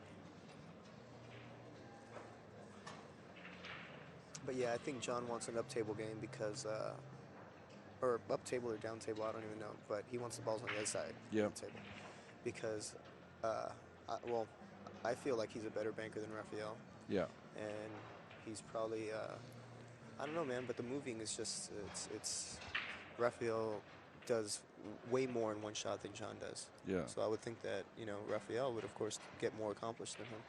But yeah, I think John wants an Uptable game because, or Uptable or down table, I don't even know. But he wants the balls on the other side of the table because, I feel like he's a better banker than Rafael. Yeah. And he's probably, I don't know, man. But the moving is just, it's Rafael does way more in one shot than John does. Yeah. So I would think that, Rafael would, of course, get more accomplished than him.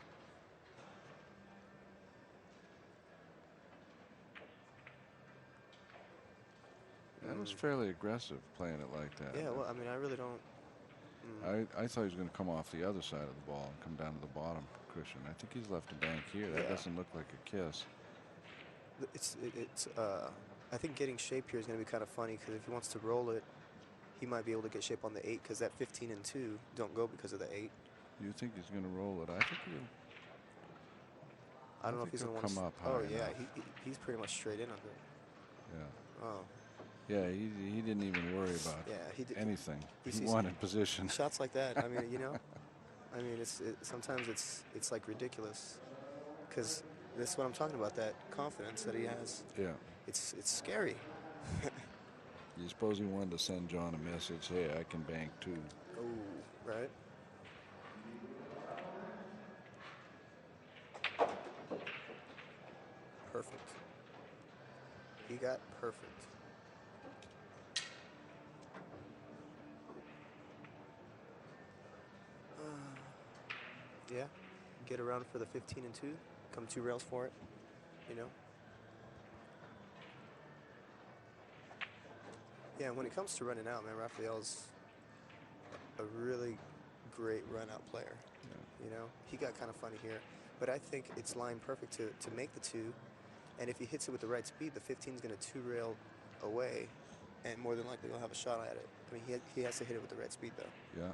That was fairly aggressive, playing it like that. Yeah, well, I mean, I really don't. I thought he was going to come off the other side of the ball and come down to the bottom cushion. I think he's left a bank here. That doesn't look like a kiss. I think getting shape here is going to be kind of funny because if he wants to roll it, he might be able to get shape on the 8 because that 15 and 2 don't go because of the 8. You think he's going to roll it? I think he'll. I don't know if he's going to come up high. Oh yeah, he's pretty much straight in on it. Yeah. Oh. Yeah, he didn't even worry about anything. He wanted position. Shots like that, I mean, I mean, sometimes it's like ridiculous, because this is what I'm talking about, that confidence that he has. Yeah. It's scary. You suppose he wanted to send John a message, hey, I can bank too. Oh, right. Perfect. He got perfect. Yeah, get around for the 15 and 2, come 2 rails for it, Yeah, when it comes to running out, man, Rafael's a really great run-out player. Yeah. He got kind of funny here, but I think it's lined perfect to make the 2, And if he hits it with the right speed, the 15 is going to two-rail away, and more than likely he'll have a shot at it. I mean, he has to hit it with the right speed, though. Yeah.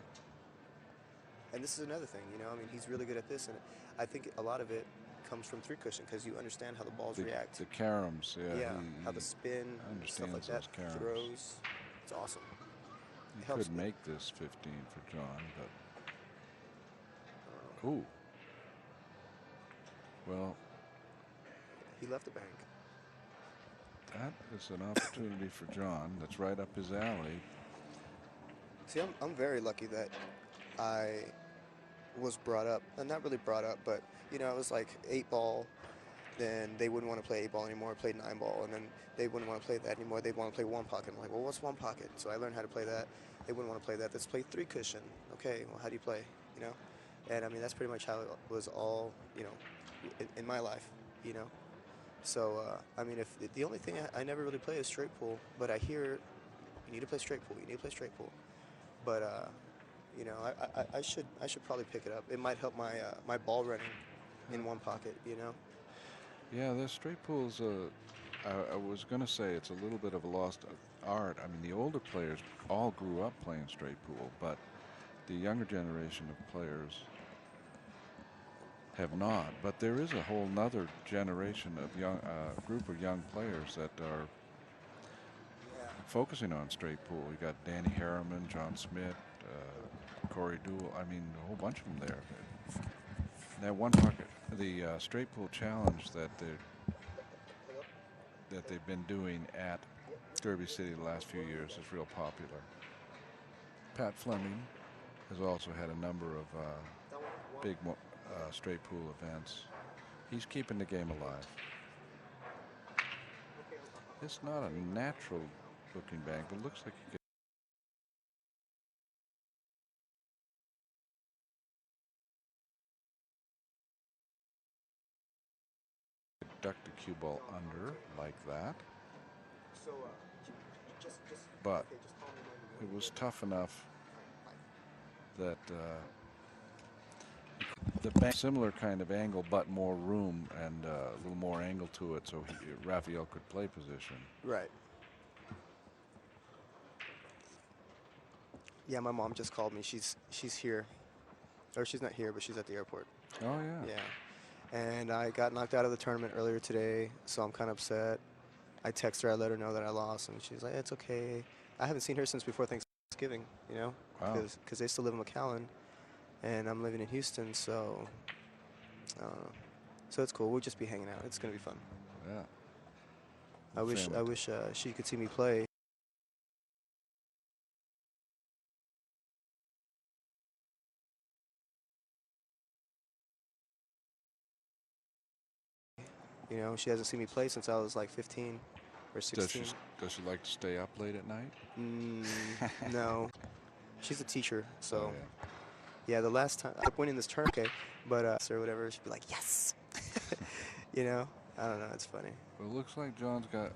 And this is another thing, you know, I mean, he's really good at this, and I think a lot of it comes from three cushion because you understand how the balls react. The caroms, yeah. Yeah, how the spin, stuff like that, throws. It's awesome. He could make this 15 for John, but ooh. Well, he left the bank. That is an opportunity for John. That's right up his alley. See, I'm very lucky that I was brought up, and not really brought up, but you know, it was like 8-ball. Then they wouldn't want to play 8-ball anymore. Played 9-ball, and then they wouldn't want to play that anymore. They'd want to play Onepocket. I'm like, well, what's Onepocket? So I learned how to play that. They wouldn't want to play that. Let's play three cushion. Okay, well, how do you play? You know, and I mean that's pretty much how it was all, you know, in my life, you know. So I mean, if the only thing I never really play is straight pool, but I hear you need to play straight pool. You need to play straight pool, but you know, I should probably pick it up. It might help my ball running in Onepocket, you know. Yeah, the straight pool's I was going to say it's a little bit of a lost art. I mean, the older players all grew up playing straight pool, but the younger generation of players have not. But there is a whole nother generation of young group of young players that are focusing on straight pool. You got Danny Harriman, John Smith, Corey Duel. I mean, a whole bunch of them there. That Onepocket, the straight pool challenge that they've been doing at Derby City the last few years is real popular. Pat Fleming has also had a number of big straight pool events. He's keeping the game alive. It's not a natural looking bank, but it looks like you could duck the cue ball under like that. But it was tough enough that the bank, similar kind of angle, but more room and a little more angle to it, so Rafael could play position. Right. Yeah, my mom just called me. She's here, or she's not here, but she's at the airport. Oh yeah. Yeah. And I got knocked out of the tournament earlier today, so I'm kind of upset. I text her, I let her know that I lost, and she's like, it's okay. I haven't seen her since before Thanksgiving, you know, because they still live in McAllen, and I'm living in Houston, so it's cool. We'll just be hanging out. It's gonna be fun. Yeah. I wish she could see me play. You know, she hasn't seen me play since I was like 15 or 16. Does she like to stay up late at night? No. She's a teacher, so yeah, the last time I winning this tournament, okay, but or whatever, she'd be like, yes. You know, I don't know, it's funny. Well, it looks like John's got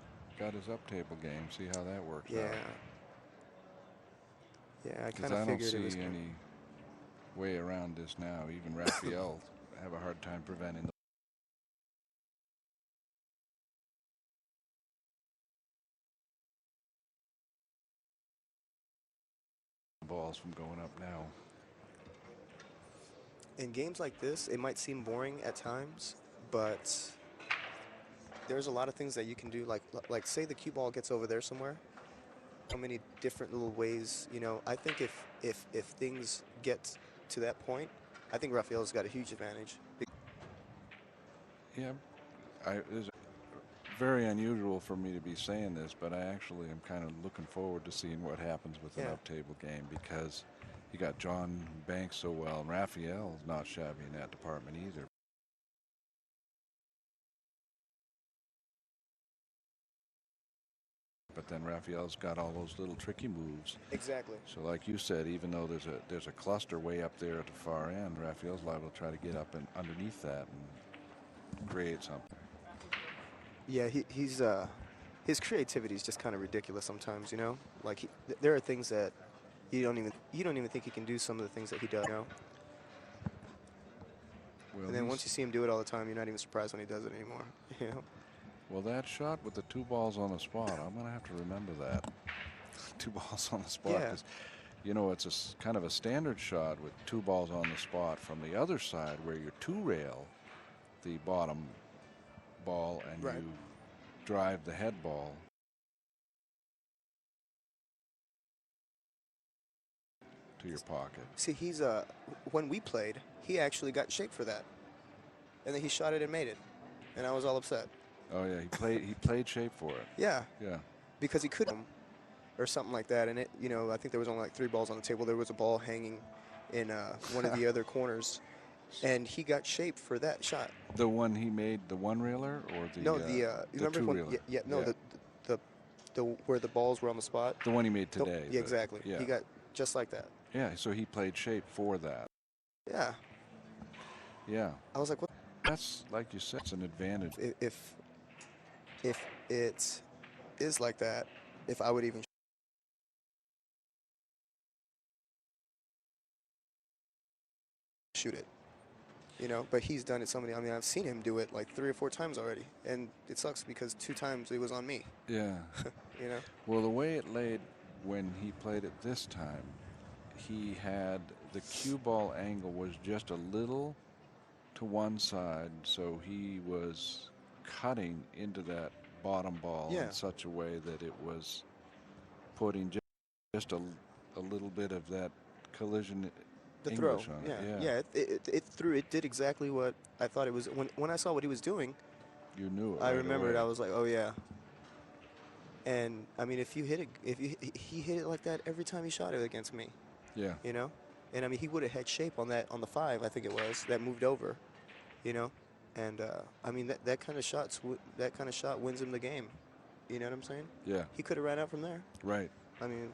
his Uptable game. See how that works out. Yeah, I kind of figured it was. I don't see any way around this now. Even Rafael have a hard time preventing the balls from going up now. In games like this, it might seem boring at times, but there's a lot of things that you can do. Like say the cue ball gets over there somewhere. How many different little ways, you know? I think if things get to that point, I think Rafael's got a huge advantage. Yeah, it's very unusual for me to be saying this, but I actually am kind of looking forward to seeing what happens with an Uptable game, because you got John Banks so well, and Rafael's not shabby in that department either. But then Rafael's got all those little tricky moves. Exactly. So like you said, even though there's a cluster way up there at the far end, Rafael's liable to try to get up and underneath that and create something. Yeah, he's his creativity is just kind of ridiculous sometimes, you know? Like there are things that you don't even think he can do some of the things that he does, you know? Well, and then once you see him do it all the time, you're not even surprised when he does it anymore, you know? Well, that shot with the 2 balls on the spot, I'm going to have to remember that. 2 balls on the spot. Yeah. 'Cause, you know, it's a kind of a standard shot with 2 balls on the spot from the other side where you 2-rail the bottom ball and Right. you drive the head ball to your pocket. See, he's when we played, he actually got shape for that, and then he shot it and made it, and I was all upset. Oh yeah, he played shape for it. Yeah, Yeah. because he couldn't, or something like that, and it, you know, I think there was only like 3 balls on the table. There was a ball hanging in one of the other corners, and he got shape for that shot. The one he made, the 1-railer or the No, you remember when? 2-reeler? Yeah, no, Yeah. the where the balls were on the spot. The one he made today. Yeah, exactly. Yeah. He got just like that. Yeah, so he played shape for that. Yeah. Yeah. I was like, what? That's, like you said, it's an advantage. If it is like that, if I would even shoot it, you know. But he's done it so many. I mean, I've seen him do it like 3 or 4 times already, and it sucks because 2 times it was on me. Yeah. You know. Well, the way it laid when he played it this time, he had the cue ball angle was just a little to one side, so he was cutting into that bottom ball Yeah. in such a way that it was putting just a little bit of that collision The English throw. on Yeah. it. Yeah. It threw. It did exactly what I thought it was. When I saw what he was doing, You knew it. I right remembered. away. I was like, oh yeah. And I mean, if you hit it, he hit it like that every time he shot it against me. Yeah. You know, and I mean, he would have had shape on the 5, I think it was, that moved over. You know, and I mean that kind of shot wins him the game. You know what I'm saying? Yeah. He could have ran out from there. Right. I mean,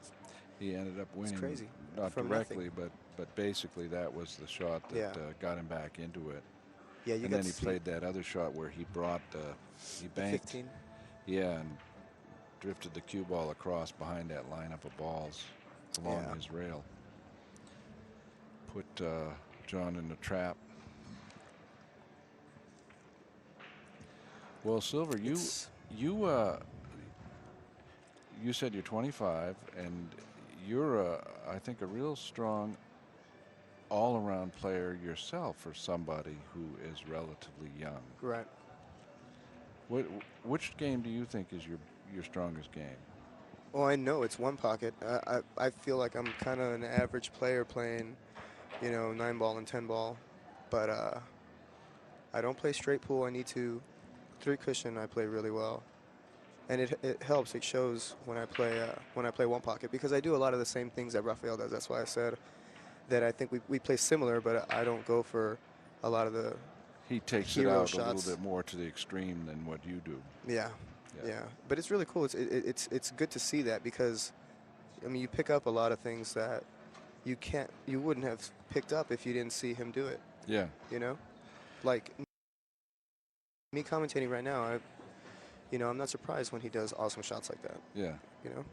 He ended up winning. crazy. Not From directly, but basically that was the shot that Yeah. got him back into it. yeah, you And got then to he see played that other shot where he brought he the banked. 15. Yeah, and drifted the cue ball across behind that lineup of balls along Yeah. his rail. Put John in the trap. Well, Sylver, It's- you said you're 25, and you're I think a real strong all-around player yourself for somebody who is relatively young. Right. Which game do you think is your strongest game? Well, I know it's Onepocket. I feel like I'm kind of an average player playing, you know, 9-ball and 10-ball, but I don't play straight pool. I need to 3 cushion. I play really well, and it helps. It shows when I play Onepocket, because I do a lot of the same things that Rafael does. That's why I said that I think we play similar, but I don't go for a lot of the He takes it hero out a shots. little bit more to the extreme than what you do. Yeah. But it's really cool. It's good to see that, because I mean, you pick up a lot of things that you wouldn't have picked up if you didn't see him do it. Yeah. You know, like me commentating right now, I'm not surprised when he does awesome shots like that. Yeah. You know.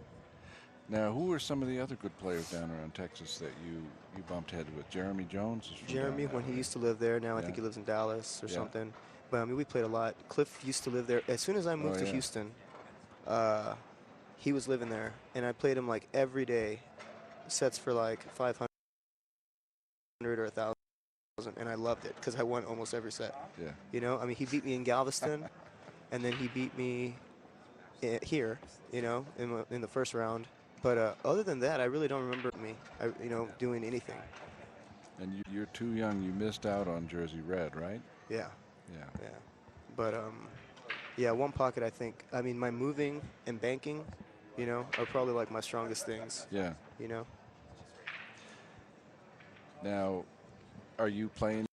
Now, who are some of the other good players down around Texas that you bumped heads with? Jeremy Jones is from Jeremy, down when that he way. used to live there, now I Yeah. think he lives in Dallas or Yeah. something. But I mean, we played a lot. Cliff used to live there. As soon as I moved to yeah. Houston, he was living there, and I played him like every day, sets for like 500 or 1,000, and I loved it because I won almost every set. Yeah. You know, I mean, he beat me in Galveston, and then he beat me here, you know, in the first round. But other than that, I really don't remember doing anything. And you're too young. You missed out on Jersey Red, right? Yeah. Yeah. Yeah. But yeah, Onepocket, I think. I mean, my moving and banking, you know, are probably like my strongest things. Yeah. You know. Now, are you playing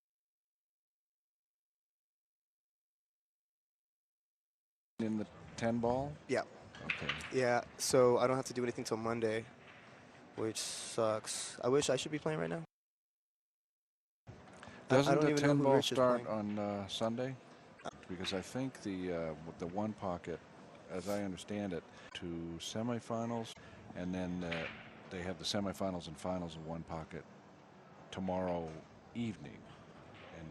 in the 10 ball? Yeah. Okay. Yeah. So I don't have to do anything till Monday, which sucks. I wish I should be playing right now. Doesn't I don't the even know 10 who ball Rich is start playing. on Sunday? Because I think the Onepocket, as I understand it, to semifinals, and then they have the semifinals and finals of Onepocket tomorrow evening, and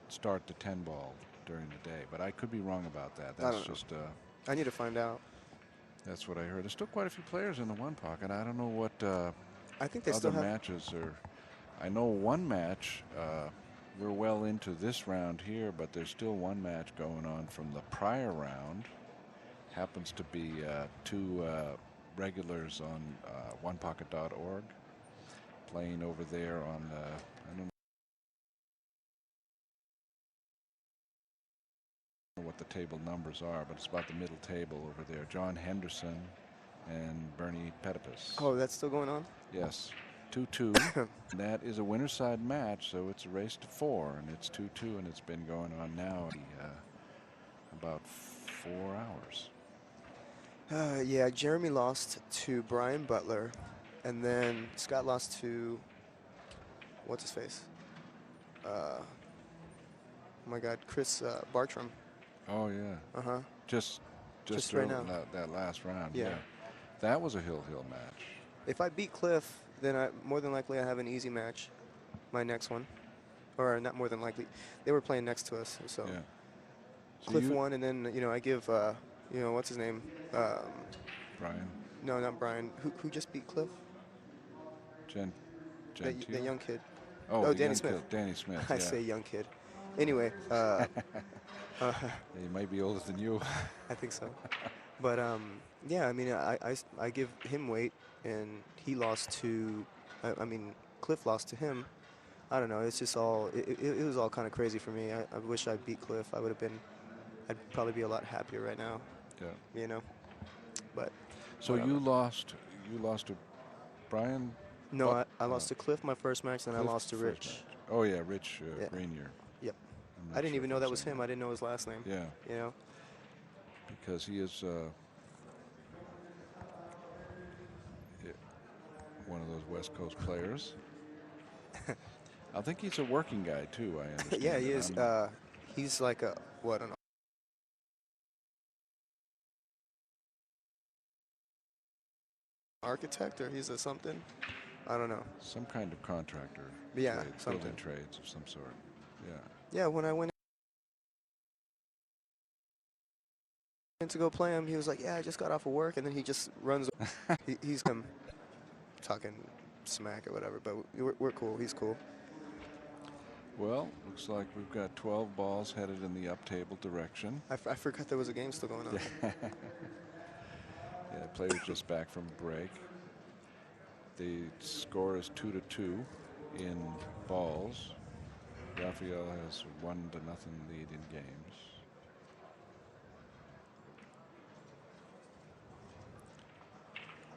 start the 10 ball during the day, but I could be wrong about that. I That's don't know. just I need to find out. that's what I heard. There's still quite a few players in the one pocket. I don't know what I think they other still have. matches are. I know one match. We're well into this round here, but there's still one match going on from the prior round. Happens to be two regulars on onepocket.org playing over there on I don't know what the table numbers are, but it's about the middle table over there. John Henderson and Bernie Petipus. Oh, that's still going on? Yes. 2-2. That is a winner's side match, so it's a race to 4, and it's 2-2, and it's been going on now about 4 hours. Yeah, Jeremy lost to Brian Butler, and then Scott lost to, what's his face? Oh my God, Chris Bartram. Oh yeah. Uh-huh. Just right now. That last round. Yeah. That was a hill match. If I beat Cliff, then more than likely I have an easy match, my next one. Or not more than likely. They were playing next to us, so. Yeah. So Cliff won, and then, I give, what's his name? Brian. No, not Brian. Who just beat Cliff? That young kid. Oh, Danny Smith. Danny Smith. I say young kid. Anyway. He might be older than you. I think so. But, yeah, I mean, I give him weight, and he lost to, Cliff lost to him. I don't know. It's just all, it was all kind of crazy for me. I wish I beat Cliff. I'd probably be a lot happier right now. Yeah. But. So whatever. you lost to Brian? No, I lost to Cliff my first match, then I lost to Rich. Match. Oh yeah, Rich Rainier. Yep. I didn't even know that was him. I didn't know his last name. Yeah. Because he is one of those West Coast players. I think he's a working guy too. I understand. Yeah, he is. He's like an architect, or he's a something. I don't know. Some kind of contractor. Yeah, building trades of some sort. Yeah. Yeah, when I went in to go play him, he was like, "Yeah, I just got off of work," and then he just runs. he's talking smack or whatever, but we're cool. He's cool. Well, looks like we've got 12 balls headed in the Uptable direction. I forgot there was a game still going on. Yeah, players just back from break. The score is 2-2 in balls. Rafael has 1-0 lead in games.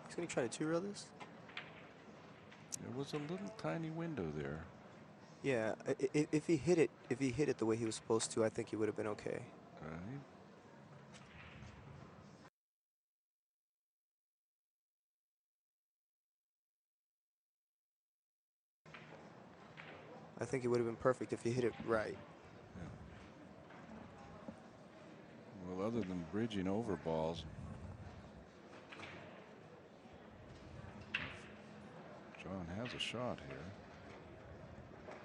He's gonna try to two-reel this. There was a little tiny window there. Yeah, if he hit it the way he was supposed to, I think he would have been okay. Right. I think it would have been perfect if he hit it right. Yeah. Well, other than bridging over balls, John has a shot here.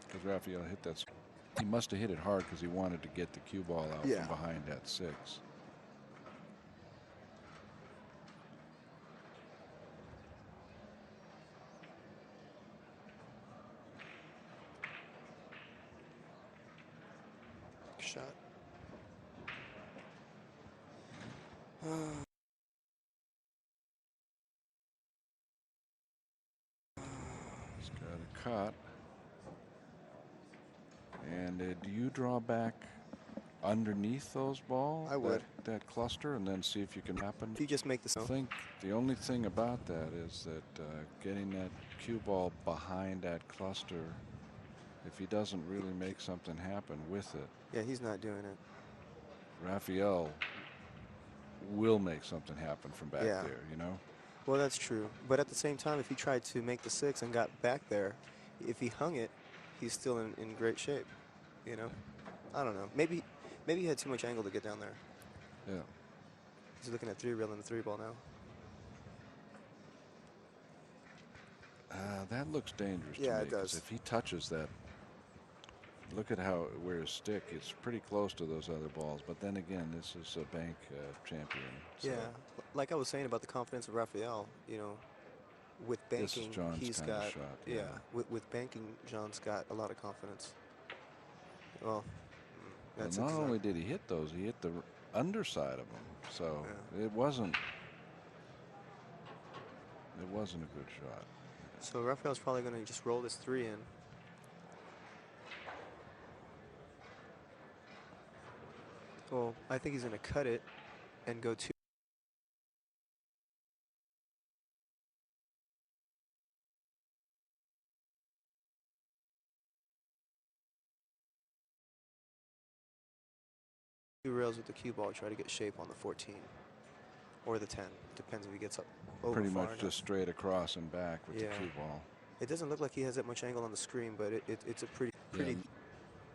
Because Rafael hit that. He must have hit it hard because he wanted to get the cue ball out from behind that 6. Shot. He's got a cut. And do you draw back underneath those balls? I would. That cluster, and then see if you can happen. If you just make the I think the only thing about that is that getting that cue ball behind that cluster, if he doesn't really make something happen with it. Yeah, he's not doing it. Rafael will make something happen from back there, you know? Well, that's true. But at the same time, if he tried to make the 6 and got back there, if he hung it, he's still in great shape, you know? I don't know. Maybe he had too much angle to get down there. Yeah. He's looking at 3-reeling the 3-ball now. That looks dangerous to me. Yeah, it does. If he touches that look at where his stick is pretty close to those other balls. But then again, this is a bank champion. So Yeah, like I was saying about the confidence of Rafael, you know, with this is banking, John's he's kind of got, shot. yeah, with banking, John's got a lot of confidence. Well, Well, that's not exact. only did he hit those, he hit the underside of them. So Yeah. it wasn't a good shot. So Rafael's probably going to just roll this 3 in. Well, I think he's going to cut it and go 2. Two rails with the cue ball, try to get shape on the 14 or the 10. Depends if he gets up over Pretty far much enough. just straight across and back with the cue ball. It doesn't look like he has that much angle on the screen, but it's a pretty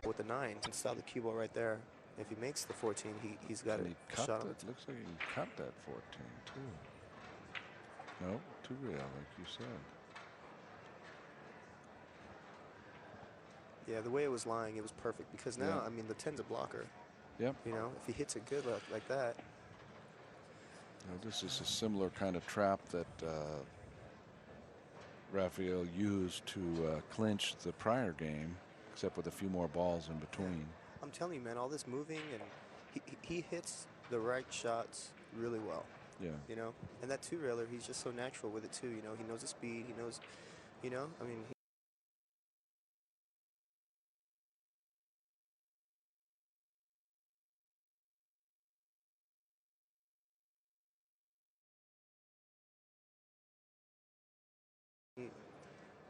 with the 9 and stop the cue ball right there. If he makes the 14, he's got a shot on it. Looks like he can cut that 14 too. No, 2 rail like you said. Yeah, the way it was lying, it was perfect because now, I mean, the 10's a blocker. Yep. You know, if he hits it good like that. Now, this is a similar kind of trap that Rafael used to clinch the prior game, except with a few more balls in between. I'm telling you, man, all this moving, and he hits the right shots really well. Yeah. You know, and that 2-railer, he's just so natural with it too. You know, he knows the speed. He knows, you know, I mean.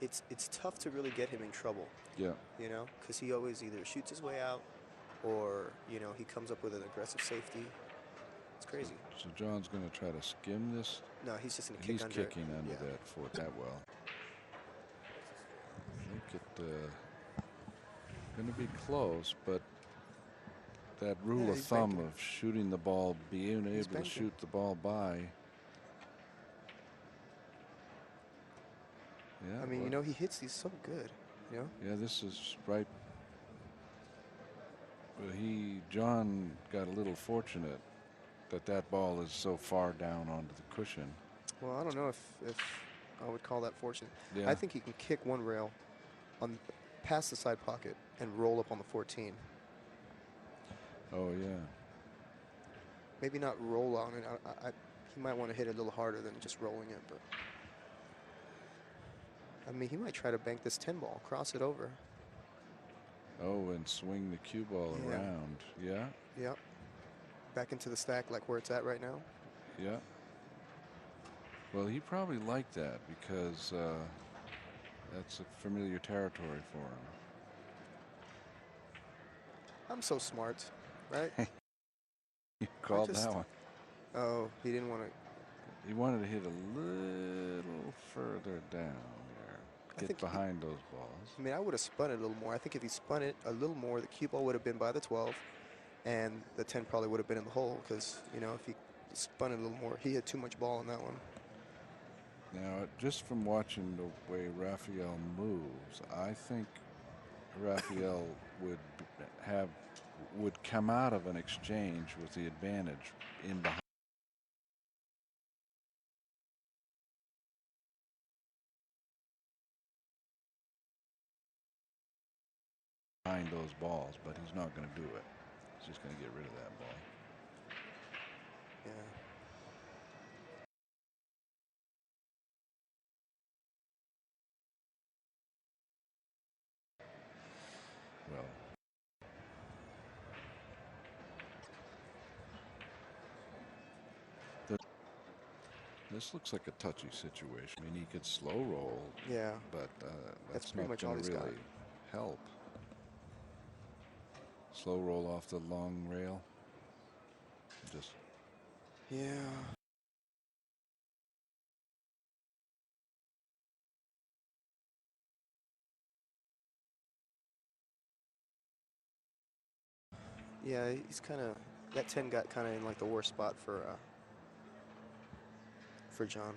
It's tough to really get him in trouble. Yeah. You know, because he always either shoots his way out, or you know he comes up with an aggressive safety. It's crazy. So John's going to try to skim this. No, he's just going to kick under. He's kicking under that for that well. I think it going to be close, but that rule of thumb of shooting the ball, being able to shoot the ball by. Yeah, I mean, you know, he hits these so good, you know? Yeah, this is right. John got a little fortunate that ball is so far down onto the cushion. Well, I don't know if I would call that fortunate. Yeah. I think he can kick 1 rail on past the side pocket and roll up on the 14. Oh, yeah. Maybe not roll on it. He might want to hit it a little harder than just rolling it, but. I mean, he might try to bank this 10 ball, cross it over. Oh, and swing the cue ball around. Yeah. Yep. Back into the stack like where it's at right now. Yeah. Well, he probably liked that because that's a familiar territory for him. I'm so smart, right? You called that one. Oh, he didn't want to. He wanted to hit a little further down there. Get behind those balls. I mean, I would have spun it a little more. I think if he spun it a little more, the cue ball would have been by the 12, and the 10 probably would have been in the hole because, you know, if he spun it a little more, he had too much ball in that one. Now, just from watching the way Rafael moves, I think Rafael would come out of an exchange with the advantage in behind those balls, but he's not going to do it. He's just going to get rid of that ball. Yeah. Well, this looks like a touchy situation. I mean, he could slow roll. Yeah. But that's pretty not much all going he's to got. really help. Slow roll off the long rail. Just. Yeah. Yeah, he's kind of, that 10 got kind of in like the worst spot for John.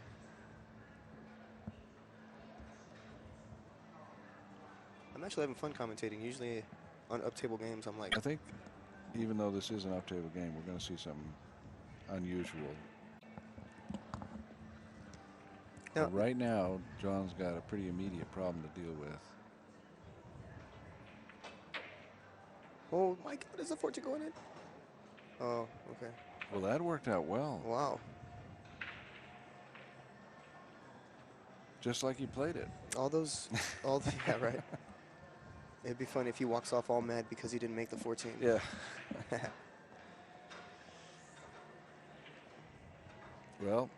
I'm actually having fun commentating. Usually on Uptable games, I'm like, I think even though this is an Uptable game, we're going to see something unusual. now, But right now, John's got a pretty immediate problem to deal with. oh my God, is the 14 going in? Oh, okay. Well, that worked out well. Wow. Just like he played it. All those, yeah, right. It'd be funny if he walks off all mad because he didn't make the 14. Yeah. Well,